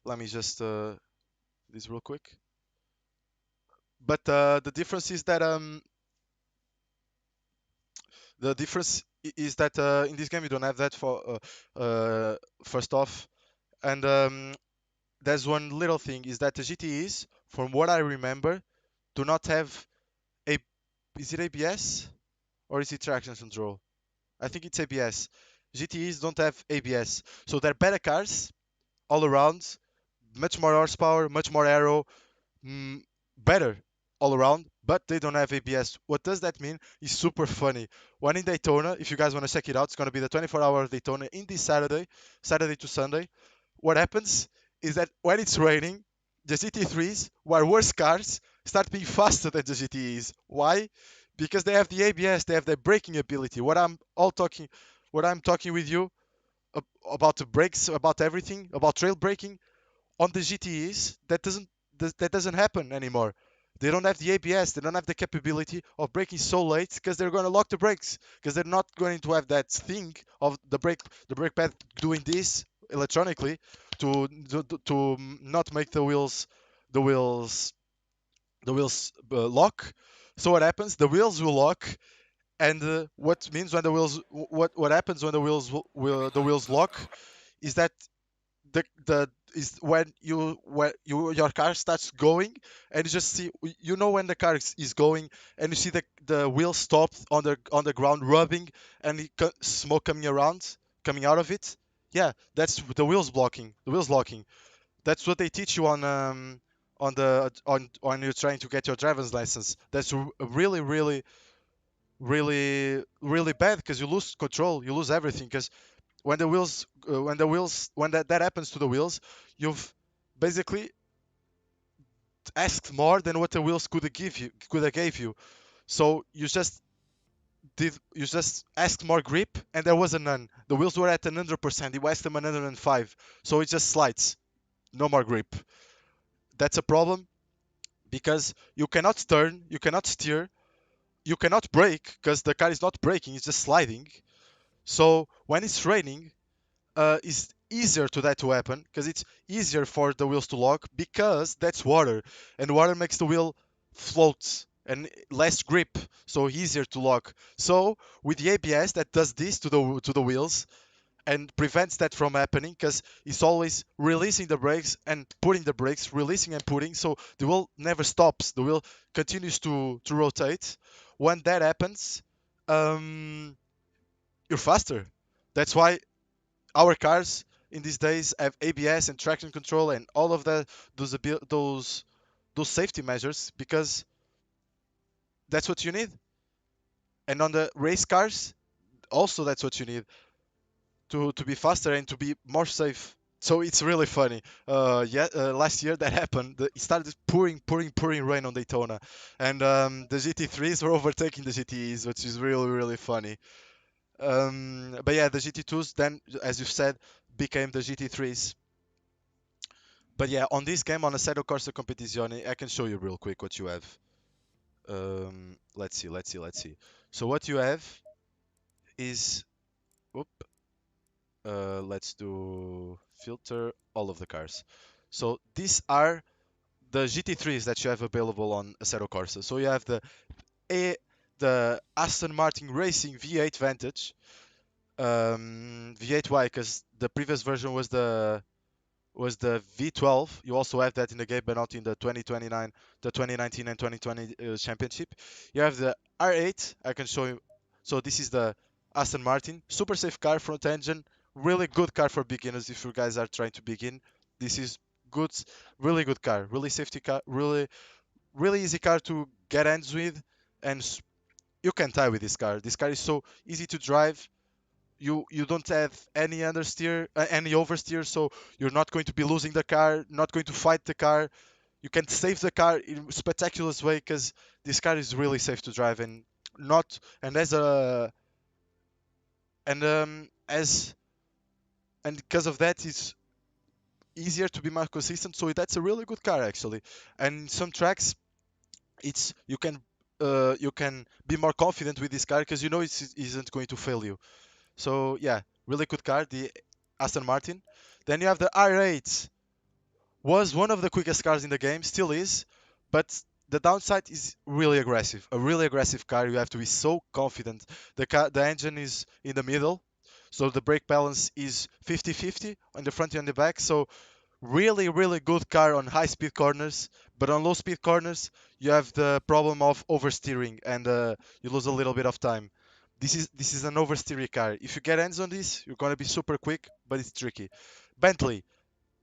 let me just this real quick. But the difference is that is that in this game you don't have that for first off, and there's one little thing is that the GTEs, from what I remember, do not have a is it ABS or is it traction control? I think it's ABS. GTEs don't have ABS, so they're better cars all around, much more horsepower, much more aero, mm, better all around, but they don't have ABS. What does that mean? It's super funny. One in Daytona, if you guys want to check it out, it's going to be the 24-hour Daytona in this Saturday, Saturday to Sunday. What happens is that when it's raining, the GT3s, who are worse cars, start being faster than the GTEs. Why? Because they have the ABS, they have the braking ability. What I'm talking with you about the brakes, about everything, about trail braking, on the GTEs that doesn't happen anymore. They don't have the ABS. They don't have the capability of braking so late because they're going to lock the brakes because they're not going to have that thing of the brake pad doing this electronically to not make the wheels lock. So what happens? The wheels will lock, and what means when the wheels what happens when
Green
the
light,
wheels
go,
lock
go.
is that the is when your car starts going and you just see when the car is going and you see the wheel stopped on the ground rubbing and smoke coming out of it. Yeah, that's the wheels locking. That's what they teach you on the on when you're trying to get your driver's license. That's really really bad because you lose control, you lose everything because when that happens to the wheels, you've basically asked more than what the wheels could have gave you. So you just asked more grip and there was a none. The wheels were at 100%. You asked them 105, so it just slides. No more grip. That's a problem because you cannot turn, you cannot steer, you cannot brake because the car is not braking, it's just sliding. So when it's raining, is easier to that to happen because it's easier for the wheels to lock because that's water and water makes the wheel float and less grip, so easier to lock. So with the ABS that does this to the wheels and prevents that from happening because it's always releasing the brakes and putting the brakes, releasing and putting, so the wheel never stops, the wheel continues to rotate. When that happens, um, you're faster. That's why our cars in these days have ABS and traction control and all of those safety measures because that's what you need. And on the race cars, also that's what you need to be faster and to be more safe. So it's really funny. Last year that happened. It started pouring rain on Daytona, and the GT3s were overtaking the GTEs, which is really funny. But yeah, the GT2s then, as you said, became the GT3s. But yeah, on this game, on Assetto Corsa Competizione, I can show you real quick what you have. Let's see. So what you have is, whoop, let's do filter all of the cars. So these are the GT3s that you have available on Assetto Corsa. So you have A, the Aston Martin Racing V8 Vantage, V8Y, because the previous version was the V12. You also have that in the game, but not in the 2029, the 2019 and 2020 championship. You have the R8. I can show you. So this is the Aston Martin, super safe car, front engine, really good car for beginners. If you guys are trying to begin, this is good, really good car, really safety car, really easy car to get hands with, and you can tie with this car. This car is so easy to drive. You don't have any understeer, any oversteer, so you're not going to be losing the car, not going to fight the car. You can save the car in a spectacular way because this car is really safe to drive and not and as a and as and because of that it's easier to be more consistent. So that's a really good car actually. And some tracks it's you can be more confident with this car because you know it isn't going to fail you. So yeah, really good car, the Aston Martin. Then you have the R8. Was one of the quickest cars in the game, still is, but the downside is really aggressive. A really aggressive car. You have to be so confident. The engine is in the middle, so the brake balance is 50-50 on the front and on the back. So really, really good car on high speed corners, but on low speed corners, you have the problem of oversteering and you lose a little bit of time. This is an oversteering car. If you get hands on this, you're gonna be super quick, but it's tricky. Bentley,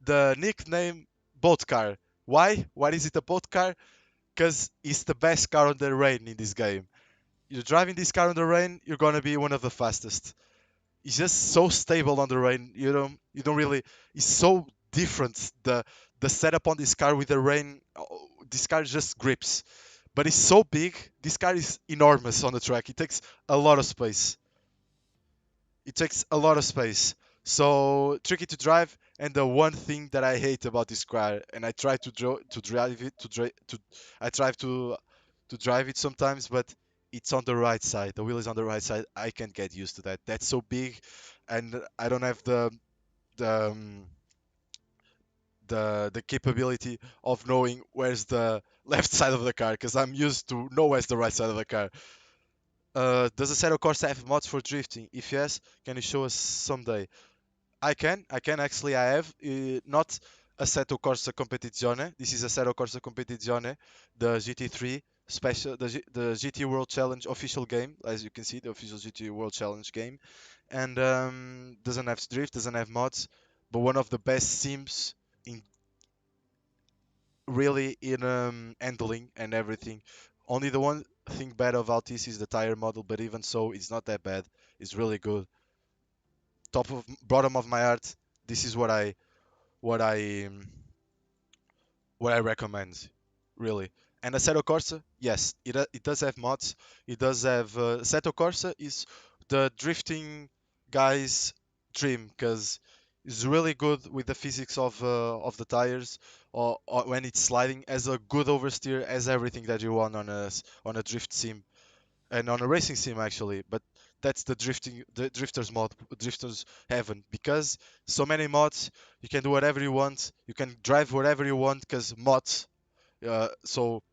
the nickname boat car. Why? Why is it a boat car? Because it's the best car on the rain in this game. You're driving this car on the rain, you're gonna be one of the fastest. It's just so stable on the rain. You don't really. It's so different. The setup on this car with the rain. This car just grips, but it's so big. This car is enormous on the track. It takes a lot of space. It takes a lot of space. So tricky to drive. And the one thing that I hate about this car, and I try to drive it I try to drive it sometimes, but it's on the right side. The wheel is on the right side. I can't get used to that. That's so big, and I don't have the um, the capability of knowing where's the left side of the car because I'm used to know where's the right side of the car. Does Assetto Corsa have mods for drifting? If yes, can you show us someday? I can actually. I have not Assetto Corsa Competizione. This is Assetto Corsa Competizione, the GT3 special, the GT World Challenge official game. As you can see, the official GT World Challenge game, and doesn't have drift, doesn't have mods, but one of the best sims in really in handling and everything. Only the one thing bad about this is the tire model, but even so, it's not that bad. It's really good. Top of bottom of my heart, this is what I what I recommend, really. And Assetto Corsa, yes, it does have mods. It does have Assetto Corsa is the drifting guy's dream because it's really good with the physics of the tires or when it's sliding as a good oversteer as everything that you want on a drift sim and on a racing sim actually. But that's the drifters mod, drifters heaven because so many mods. You can do whatever you want. You can drive wherever you want because mods. So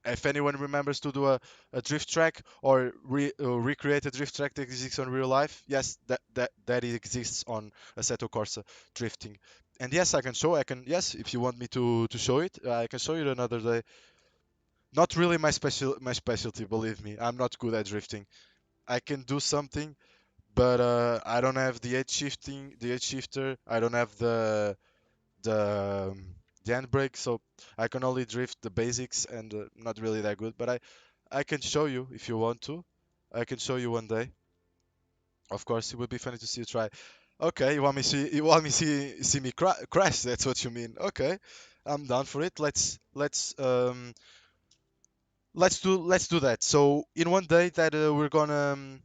if anyone remembers to do a drift track or recreate a drift track that exists on real life, yes, that it exists on Assetto Corsa drifting. And yes, I can show. I can yes, if you want me to show it, I can show you another day. Not really my specialty, believe me. I'm not good at drifting. I can do something, but I don't have the edge shifter. I don't have the the handbrake, so I can only drift the basics and not really that good. But I can show you if you want to. I can show you one day. Of course, it would be funny to see you try. Okay, you want me see me crash? That's what you mean. Okay, I'm down for it. Let's do that. So in one day that we're gonna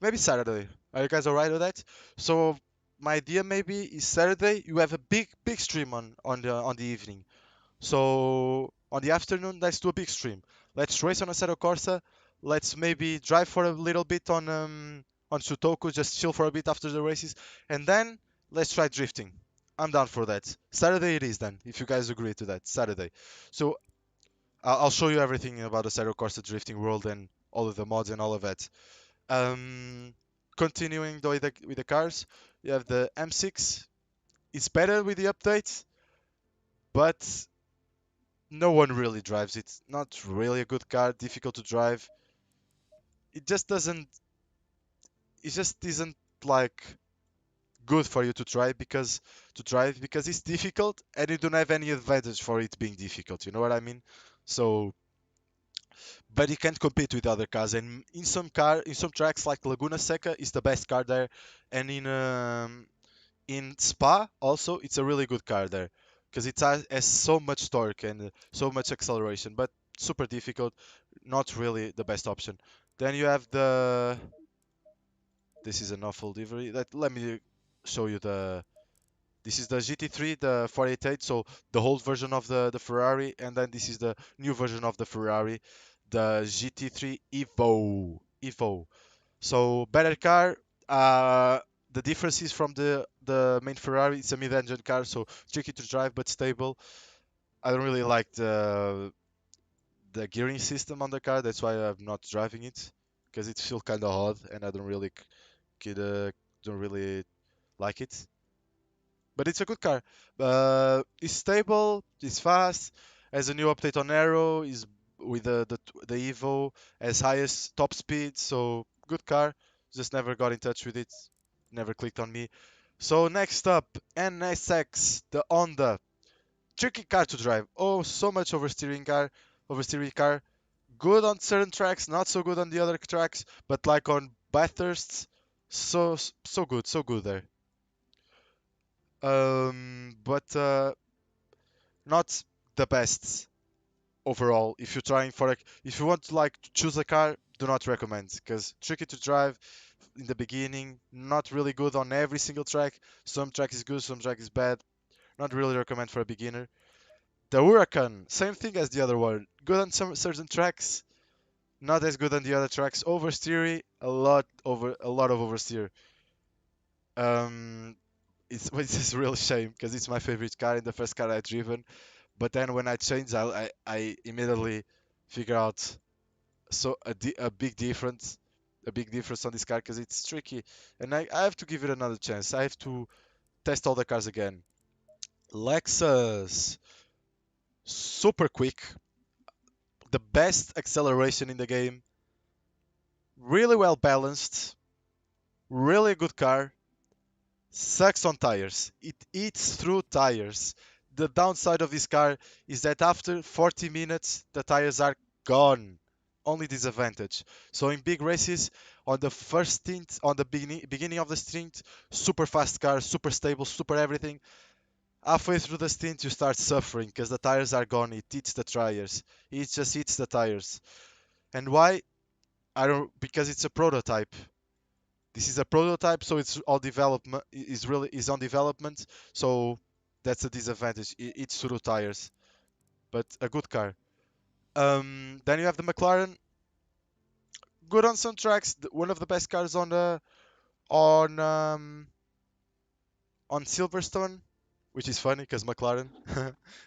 maybe Saturday. Are you guys alright with that? So my idea maybe is Saturday you have a big stream on the evening. So on the afternoon, let's do a big stream. Let's race on Assetto Corsa. Let's maybe drive for a little bit on Sutoku, just chill for a bit after the races, and then let's try drifting. I'm down for that. Saturday it is then, if you guys agree to that. Saturday. So I'll show you everything about the Assetto Corsa drifting world and all of the mods and all of that. Um, Continuing with the cars, you have the M6. It's better with the updates, but no one really drives it. Not really a good car, difficult to drive. It just doesn't. It just isn't like good for you to drive because it's difficult and you don't have any advantage for it being difficult. You know what I mean? So, but you can't compete with other cars. And in some tracks like Laguna Seca is the best car there, and in Spa also it's a really good car there because has so much torque and so much acceleration, but super difficult, not really the best option. Then you have the this is an awful livery. Let me show you the this is the GT3, the 488, so the old version of the Ferrari, and then this is the new version of the Ferrari, the GT3 Evo. So better car. Uh, the difference is from the main Ferrari. It's a mid-engine car, so tricky to drive but stable. I don't really like the gearing system on the car. That's why I'm not driving it because it feels kind of odd, and I don't really like it. But it's a good car. It's stable. It's fast. Has a new update on aero. Is with the Evo as highest top speed. So good car. Just never got in touch with it. Never clicked on me. So next up, NSX, the Honda. Tricky car to drive. Oh, so much oversteering car. Good on certain tracks, not so good on the other tracks. But like on Bathurst, so good there. But not the best overall. If you want to like to choose a car, do not recommend because tricky to drive in the beginning. Not really good on every single track. Some track is good, some track is bad. Not really recommend for a beginner. The Huracan, same thing as the other one. Good on some certain tracks, not as good on the other tracks. Oversteery, a lot of oversteer. Um, it's a real shame because it's my favorite car and the first car I've driven. But then when I changed, I immediately figure out a big difference on this car because it's tricky, and I have to give it another chance. I have to test all the cars again. Lexus, super quick, the best acceleration in the game, really well balanced, really good car. Sucks on tires. It eats through tires. The downside of this car is that after 40 minutes, the tires are gone. Only disadvantage. So in big races, on the first stint, on the beginning of the stint, super fast car, super stable, super everything. Halfway through the stint, you start suffering because the tires are gone. It eats the tires. It just eats the tires. And why? I don't. Because it's a prototype. This is a prototype, so it's all development is on development. So that's a disadvantage. It's through tires, but a good car. Then you have the McLaren, good on some tracks. One of the best cars on um, on Silverstone, which is funny because McLaren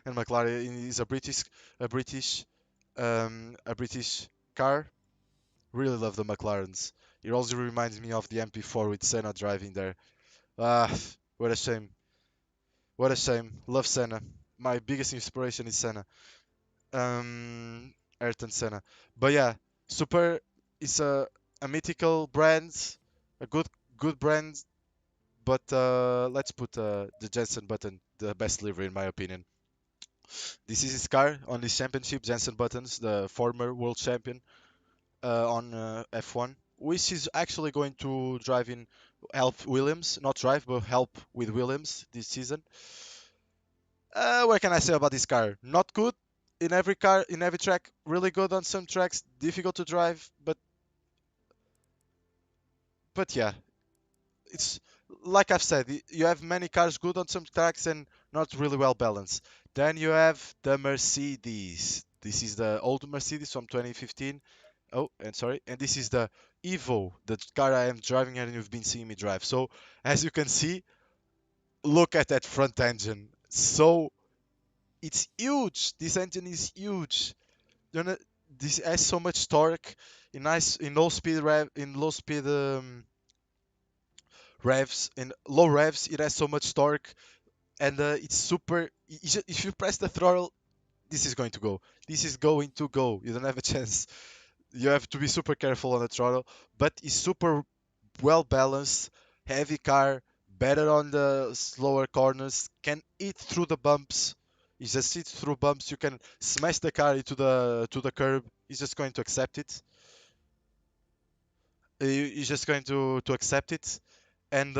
and McLaren is a British a British car. Really love the McLarens. It also reminds me of the MP4 with Senna driving there. Ah, what a shame. What a shame. Love Senna. My biggest inspiration is Senna. Ayrton Senna. But yeah, Super is a mythical brand, a good brand. But let's put the Jensen Button, the best livery in my opinion. This is his car on this championship. Jensen Buttons, the former world champion on F1, which is actually going to drive in help Williams, not drive, but help with Williams this season. What can I say about this car? Not good in every track. Really good on some tracks. Difficult to drive, but yeah, it's like I've said, you have many cars good on some tracks and not really well balanced. Then you have the Mercedes. This is the old Mercedes from 2015. Oh, and sorry, and this is the Evo, the car I am driving and you've been seeing me drive. So as you can see, look at that front engine. So it's huge. This engine is huge. You know, this has so much torque in low speed revs in low revs. It has so much torque and it's super. If you press the throttle, this is going to go. This is going to go. You don't have a chance. You have to be super careful on the throttle, but it's super well balanced, heavy car, better on the slower corners, can eat through the bumps. You just eat through bumps. You can smash the car into the curb. He's just going to accept it. He's just going to accept it, and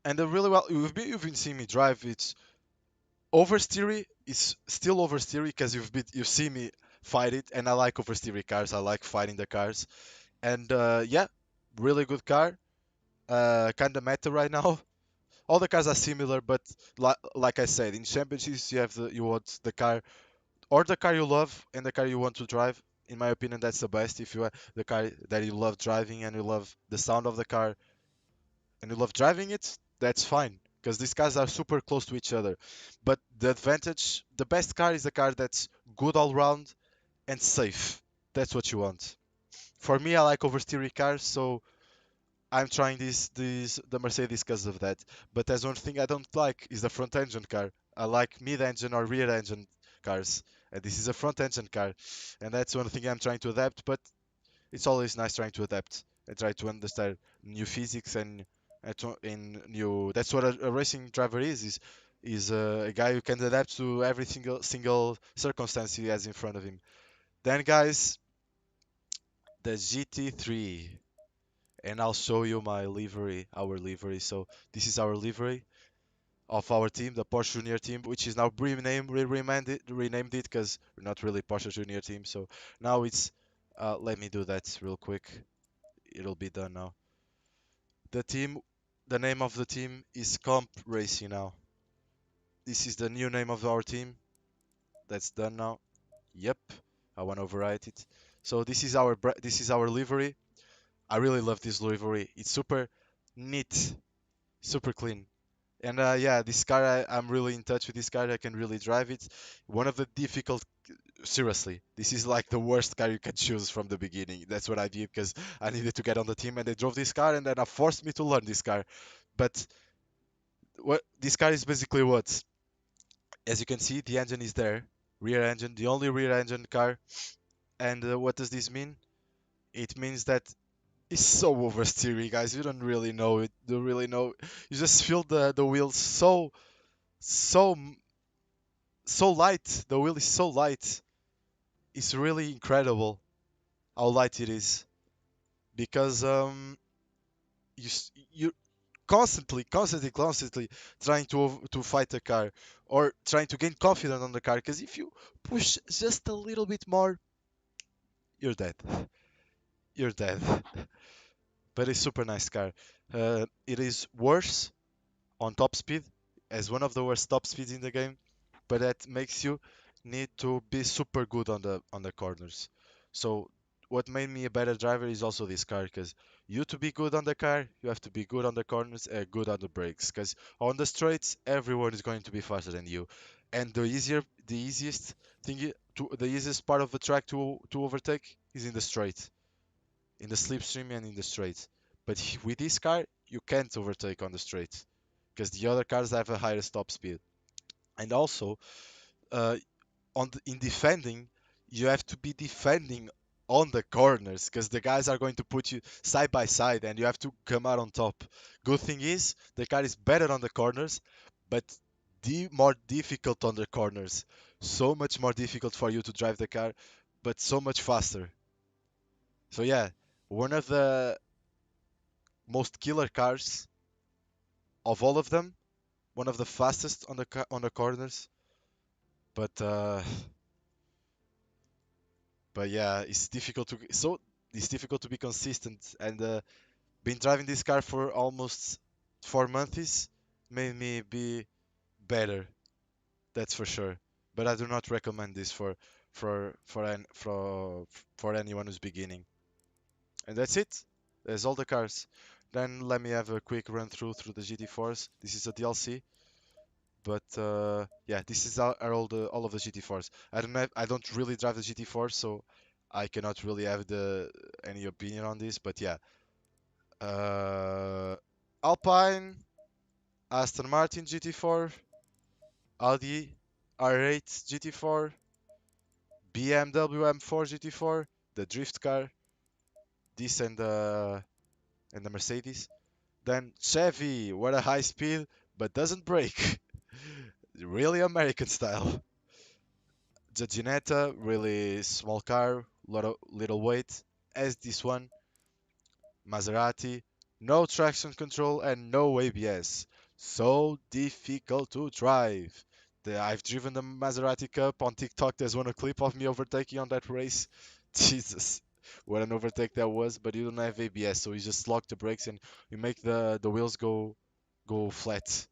really well. You've been seeing me drive. It's oversteery. It's still oversteery because you see me fight it, and I like oversteery cars. I like fighting the cars, and yeah, really good car. Kind of meta right now. All the cars are similar, but like I said, in championships you want the car or the car you love and the car you want to drive. In my opinion, that's the best. If you have the car that you love driving and you love the sound of the car and you love driving it, that's fine because these cars are super close to each other. But the best car is the car that's good all round and safe. That's what you want. For me, I like oversteery cars, so I'm trying the Mercedes because of that. But there's one thing I don't like is the front engine car. I like mid engine or rear engine cars. And this is a front engine car. And that's one thing I'm trying to adapt, but it's always nice trying to adapt and try to understand new physics in new that's what a racing driver is a guy who can adapt to every single circumstance he has in front of him. Then guys, the GT3 and I'll show you my livery, our livery. So this is our livery of our team, the Porsche Junior team, which is now renamed it because we're not really Porsche Junior team. So now it's, let me do that real quick. It'll be done now. The team, the name of the team is Comp Racing now. This is the new name of our team. That's done now. Yep, I want to overwrite it. So this is our livery. I really love this livery. It's super neat, super clean. And yeah, this car, I'm really in touch with this car. I can really drive it. One of the difficult, seriously, this is like the worst car you can choose from the beginning. That's what I did because I needed to get on the team and they drove this car and then I forced me to learn this car. But what this car is basically what? As you can see, the engine is there, rear engine, the only rear engine car. And what does this mean? It means that it's so oversteery, guys. You don't really know it. Don't really know. You just feel the wheels so so light. The wheel is so light. It's really incredible how light it is because you constantly trying to fight the car or trying to gain confidence on the car because if you push just a little bit more, you're dead. You're dead. But it's super nice car. It is worse on top speed as one of the worst top speeds in the game, but that makes you need to be super good on the corners. So what made me a better driver is also this car because you to be good on the car, you have to be good on the corners and good on the brakes because on the straights everyone is going to be faster than you. And the easiest the easiest part of the track to overtake is in the straight, in the slipstream and in the straight. But with this car, you can't overtake on the straight because the other cars have a higher top speed. And also, uh, in defending, you have to be defending on the corners because the guys are going to put you side by side and you have to come out on top. Good thing is the car is better on the corners, but more difficult on the corners. So much more difficult for you to drive the car, but so much faster. So yeah, one of the most killer cars of all of them, one of the fastest on on the corners. But but yeah, it's difficult to be consistent, and Been driving this car for almost 4 months. Made me be better. That's for sure. But I do not recommend this for anyone who's beginning. And that's it. There's all the cars. Then let me have a quick run through the GT4s. This is a DLC, but yeah, this is are all of the GT4s. I don't really drive the GT4, so I cannot really have the any opinion on this. But yeah, uh, Alpine, Aston Martin GT4, Audi R8 GT4, BMW M4 GT4, the drift car, this and the Mercedes. Then Chevy, what a high speed, but doesn't brake. Really American style. The Ginetta, really small car, little weight. As this one, Maserati, no traction control and no ABS. So difficult to drive. I've driven the Maserati Cup on TikTok. There's one a clip of me overtaking on that race. Jesus, what an overtake that was! But you don't have ABS, so you just lock the brakes and you make the wheels go flat.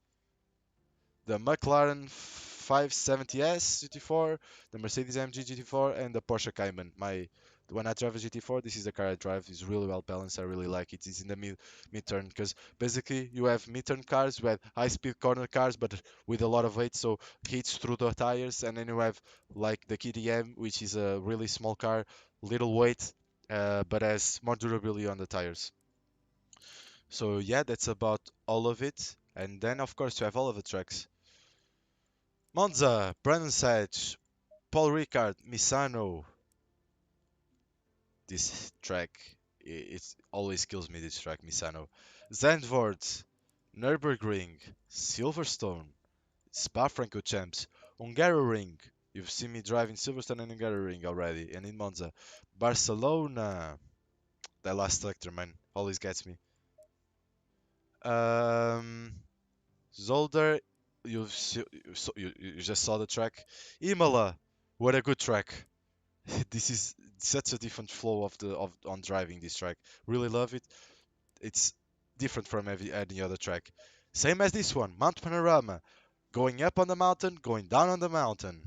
The McLaren 570S GT4, the Mercedes AMG GT4, and the Porsche Cayman. When I drive a GT4, this is the car I drive. It's really well balanced. I really like it. It's in the mid-turn because basically you have mid-turn cars, you have high-speed corner cars, but with a lot of weight, so hits through the tires, and then you have like the KTM, which is a really small car, little weight, but has more durability on the tires. So yeah, that's about all of it. And then of course you have all of the tracks. Monza, Brandon Sedge, Paul Ricard, Misano. This track, it always kills me. This track, Misano. Zandvoort, Nürburgring, Silverstone, Spa-Francorchamps, Hungaroring. You've seen me driving Silverstone and Hungaroring already, and in Monza, Barcelona. That last selector, man, always gets me. Um, Zolder, you just saw the track. Imola, what a good track. This is such a different flow of on driving this track. Really love it. It's different from any other track. Same as this one, Mount Panorama. Going up on the mountain, going down on the mountain.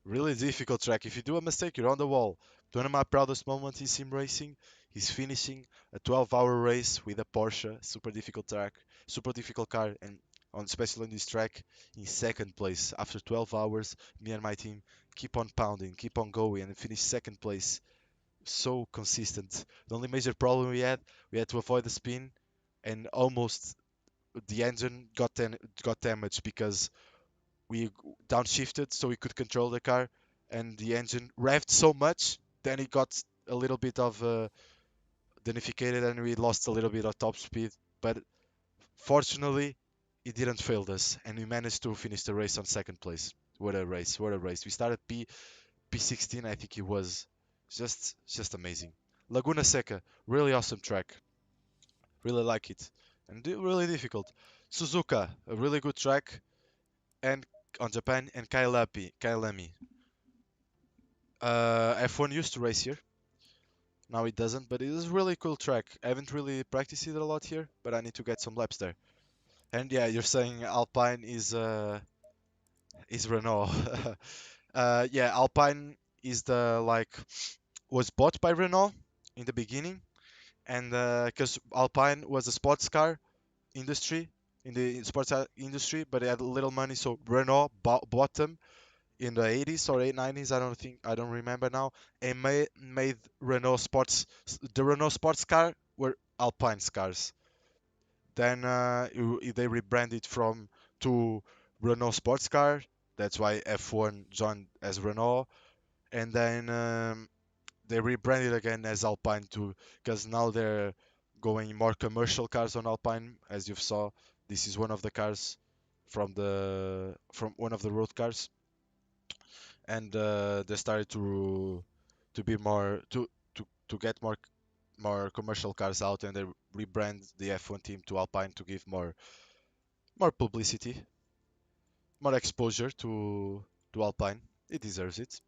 Really difficult track. If you do a mistake, you're on the wall. One of my proudest moments in sim racing is finishing a 12-hour race with a Porsche, super difficult track, super difficult car, and especially on this track, in second place. After 12 hours, me and my team keep on pounding, keep on going, and finish second place. So consistent. The only major problem we had to avoid the spin, and almost the engine got damaged because we downshifted so we could control the car, and the engine revved so much, then it got a little bit of danificated, and we lost a little bit of top speed. But fortunately, it didn't fail us, and we managed to finish the race on second place. What a race! What a race! We started P16, I think it was. Just amazing. Laguna Seca, really awesome track. Really like it, and really difficult. Suzuka, a really good track, and on Japan, and Kailami. F1 used to race here. Now it doesn't, but it is a really cool track. I haven't really practiced it a lot here, but I need to get some laps there. And yeah, you're saying Alpine is Renault. Yeah, Alpine is the like was bought by Renault in the beginning, and because Alpine was a sports car industry in the sports industry, but they had little money, so Renault bought them in the 80s or 90s. I don't remember now, and made Renault sports. The Renault sports car were Alpine's cars. Then they rebranded from to Renault sports car. That's why F1 joined as Renault, and then they rebranded again as Alpine too, because now they're going more commercial cars on Alpine. As you saw, this is one of the cars from one of the road cars, and they started to be more to get more commercial cars out, and they rebrand the F1 team to Alpine to give more publicity, more exposure to Alpine. It deserves it.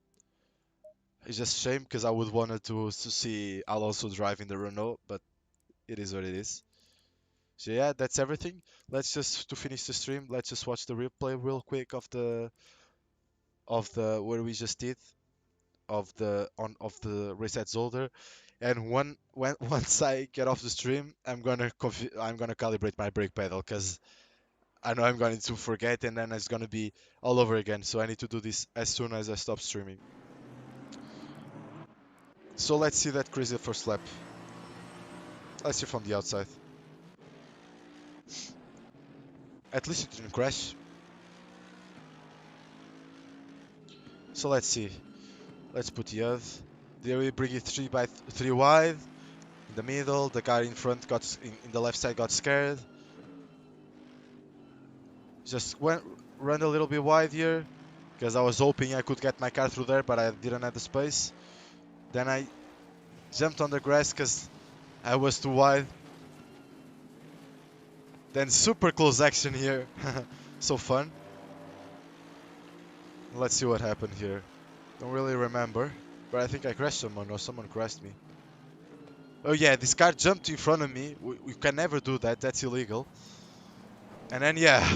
It's just a shame because I would wanted to see Alonso driving the Renault, but It is what it is. So yeah, that's everything. Let's just to finish the stream. Let's just watch the replay real quick of the where we just did of the race at Zolder. And when once I get off the stream, I'm gonna calibrate my brake pedal because I know I'm going to forget and then it's gonna be all over again. So I need to do this as soon as I stop streaming. So let's see that crazy first lap. Let's see from the outside. At least it didn't crash. So let's see. Let's put the earth. There we bring it three wide. In the middle, the guy in front in the left side got scared. Just went run a little bit wide here because I was hoping I could get my car through there, but I didn't have the space. Then I jumped on the grass because I was too wide. Then super close action here. So fun. Let's see what happened here. Don't really remember, but I think I crashed someone or someone crashed me. Oh yeah, this car jumped in front of me. We can never do that. That's illegal. And then yeah,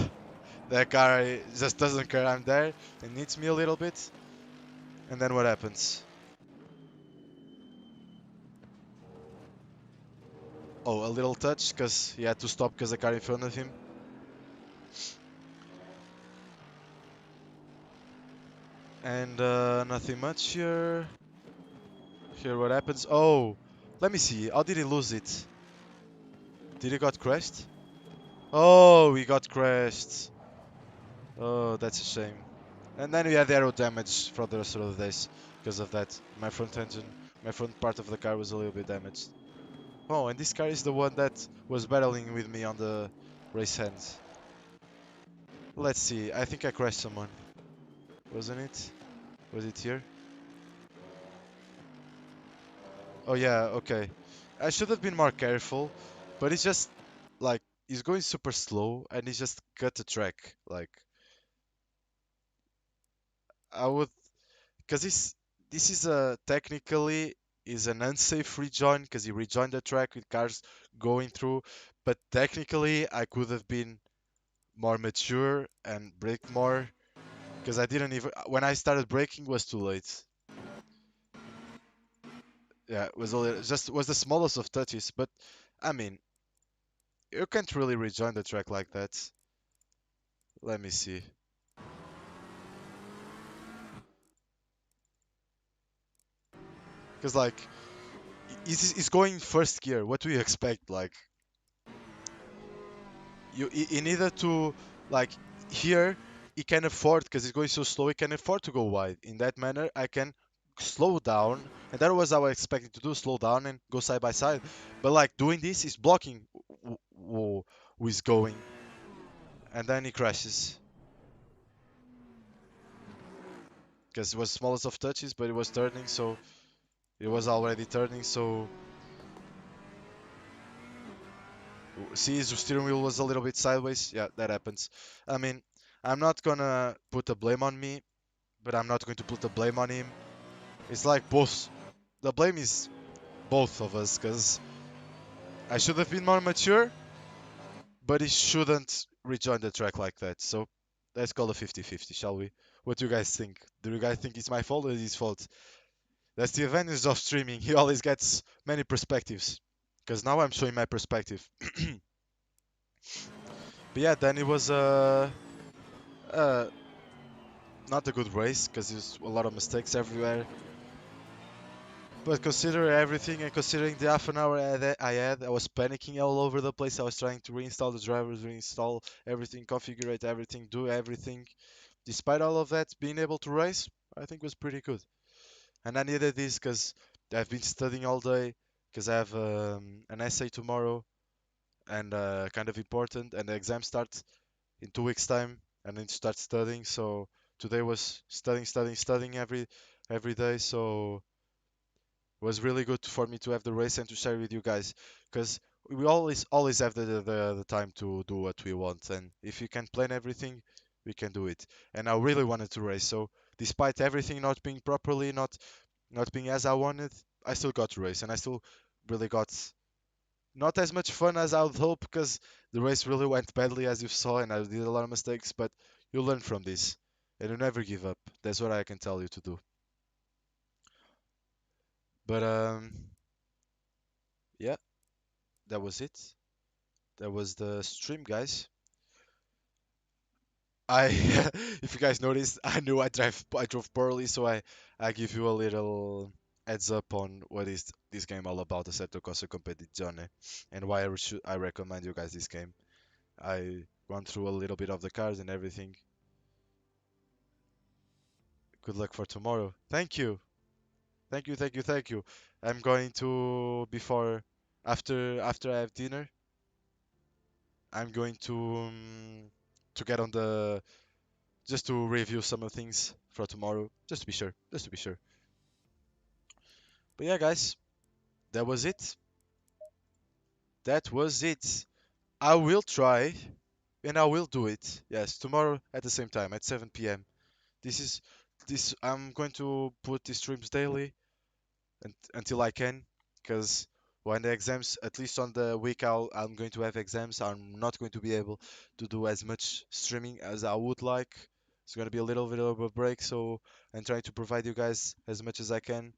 that car just doesn't care I'm there. It needs me a little bit. And then what happens? Oh, a little touch because he had to stop because the car in front of him. And nothing much here. Here what happens? Oh, let me see. How did he lose it? Did he got crashed? Oh, he got crashed. Oh, that's a shame. And then we had aero damage for the rest of the days because of that. My front engine, my front part of the car was a little bit damaged. Oh, and this car is the one that was battling with me on the race hands. Let's see. I think I crashed someone. Wasn't it? Was it here? Oh yeah, okay. I should have been more careful, but it's just like he's going super slow and he just cut the track. Like I would, because this is a technically is an unsafe rejoin because he rejoined the track with cars going through, but technically I could have been more mature and brake more because I didn't even when I started braking was too late. Yeah, it was a little, just was the smallest of touches, but I mean you can't really rejoin the track like that. Let me see. Because like he's going first gear. What do you expect? Like you needed to like here he can afford because he's going so slow. He can afford to go wide. In that manner, I can slow down, and that was how I expected to do: slow down and go side by side. But like doing this is blocking who is going, and then he crashes because it was smallest of touches, but it was turning, so it was already turning, so see, his steering wheel was a little bit sideways. Yeah, that happens. I mean, I'm not gonna put the blame on me, but I'm not going to put the blame on him. It's like both. The blame is both of us, because I should have been more mature, but he shouldn't rejoin the track like that. So let's call it 50-50, shall we? What do you guys think? Do you guys think it's my fault or his fault? That's the advantage of streaming. He always gets many perspectives. Because now I'm showing my perspective. But yeah, then it was uh, not a good race because there's a lot of mistakes everywhere. But considering everything and considering the half an hour I was panicking all over the place. I was trying to reinstall the drivers, reinstall everything, configure everything, do everything. Despite all of that, being able to race, I think was pretty good. And I needed this because I've been studying all day because I have an essay tomorrow and kind of important, and the exam starts in 2 weeks' time, and then start studying. So today was studying every day. So it was really good for me to have the race and to share with you guys, because we always have the time to do what we want, and if you can plan everything, we can do it. And I really wanted to race, so despite everything not being properly, not being as I wanted, I still got to race, and I still really got Not as much fun as I would hope because the race really went badly as you saw, and I did a lot of mistakes. But you learn from this, and you never give up. That's what I can tell you to do. But yeah, that was it. That was the stream, guys. I, if you guys noticed, I knew I drove poorly, so I give you a little heads up on what is this game all about, Assetto Corsa Competizione, and why I recommend you guys this game. I run through a little bit of the cars and everything. Good luck for tomorrow. Thank you, thank you, thank you, thank you. I'm going to after I have dinner, I'm going to get on the just to review some of the things for tomorrow, just to be sure, just to be sure. But yeah, guys, that was it. That was it. I will try and I will do it. Yes, tomorrow at the same time at 7 p.m. This is this. I'm going to put these streams daily until I can, because when the exams, at least on the week I'm going to have exams, I'm not going to be able to do as much streaming as I would like. It's going to be a little bit of a break, so I'm trying to provide you guys as much as I can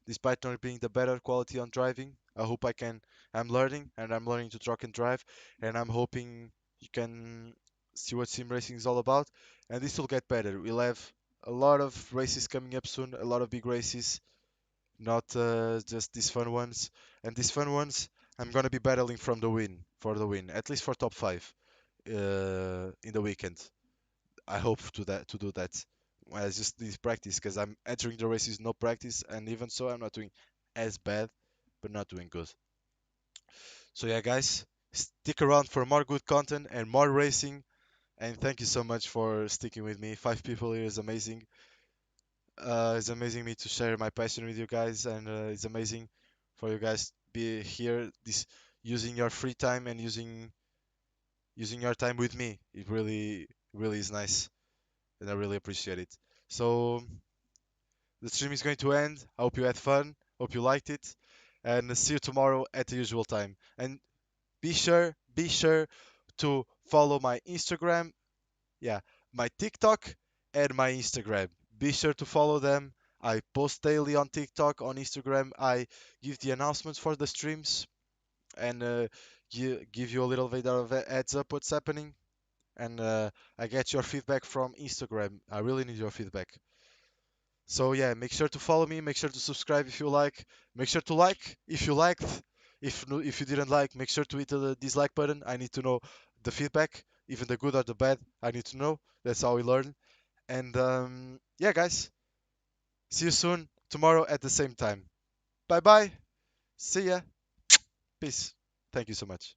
despite not being the better quality on driving. I hope I can. I'm learning and I'm learning to truck and drive, and I'm hoping you can see what sim racing is all about. And this will get better. We'll have a lot of races coming up soon, a lot of big races, not just these fun ones. And these fun ones, I'm gonna be battling from the win for the win, at least for top five in the weekend. I hope to do that. Well, I just need practice because I'm entering the races no practice, and even so, I'm not doing as bad, but not doing good. So yeah, guys, stick around for more good content and more racing. And thank you so much for sticking with me. 5 people here is amazing. It's amazing me to share my passion with you guys, and it's amazing for you guys to be here, this using your free time and using your time with me. It really is nice, and I really appreciate it. So the stream is going to end. I hope you had fun. Hope you liked it. And see you tomorrow at the usual time. And be sure to follow my Instagram, yeah, my TikTok and my Instagram. Be sure to follow them. I post daily on TikTok, on Instagram. I give the announcements for the streams and give you a little bit of a heads up what's happening. And I get your feedback from Instagram. I really need your feedback. So yeah, make sure to follow me. Make sure to subscribe if you like. Make sure to like if you liked. If you didn't like, make sure to hit the dislike button. I need to know the feedback, even the good or the bad. I need to know. That's how we learn. And yeah, guys, see you soon tomorrow at the same time. Bye bye. See ya. Peace. Thank you so much.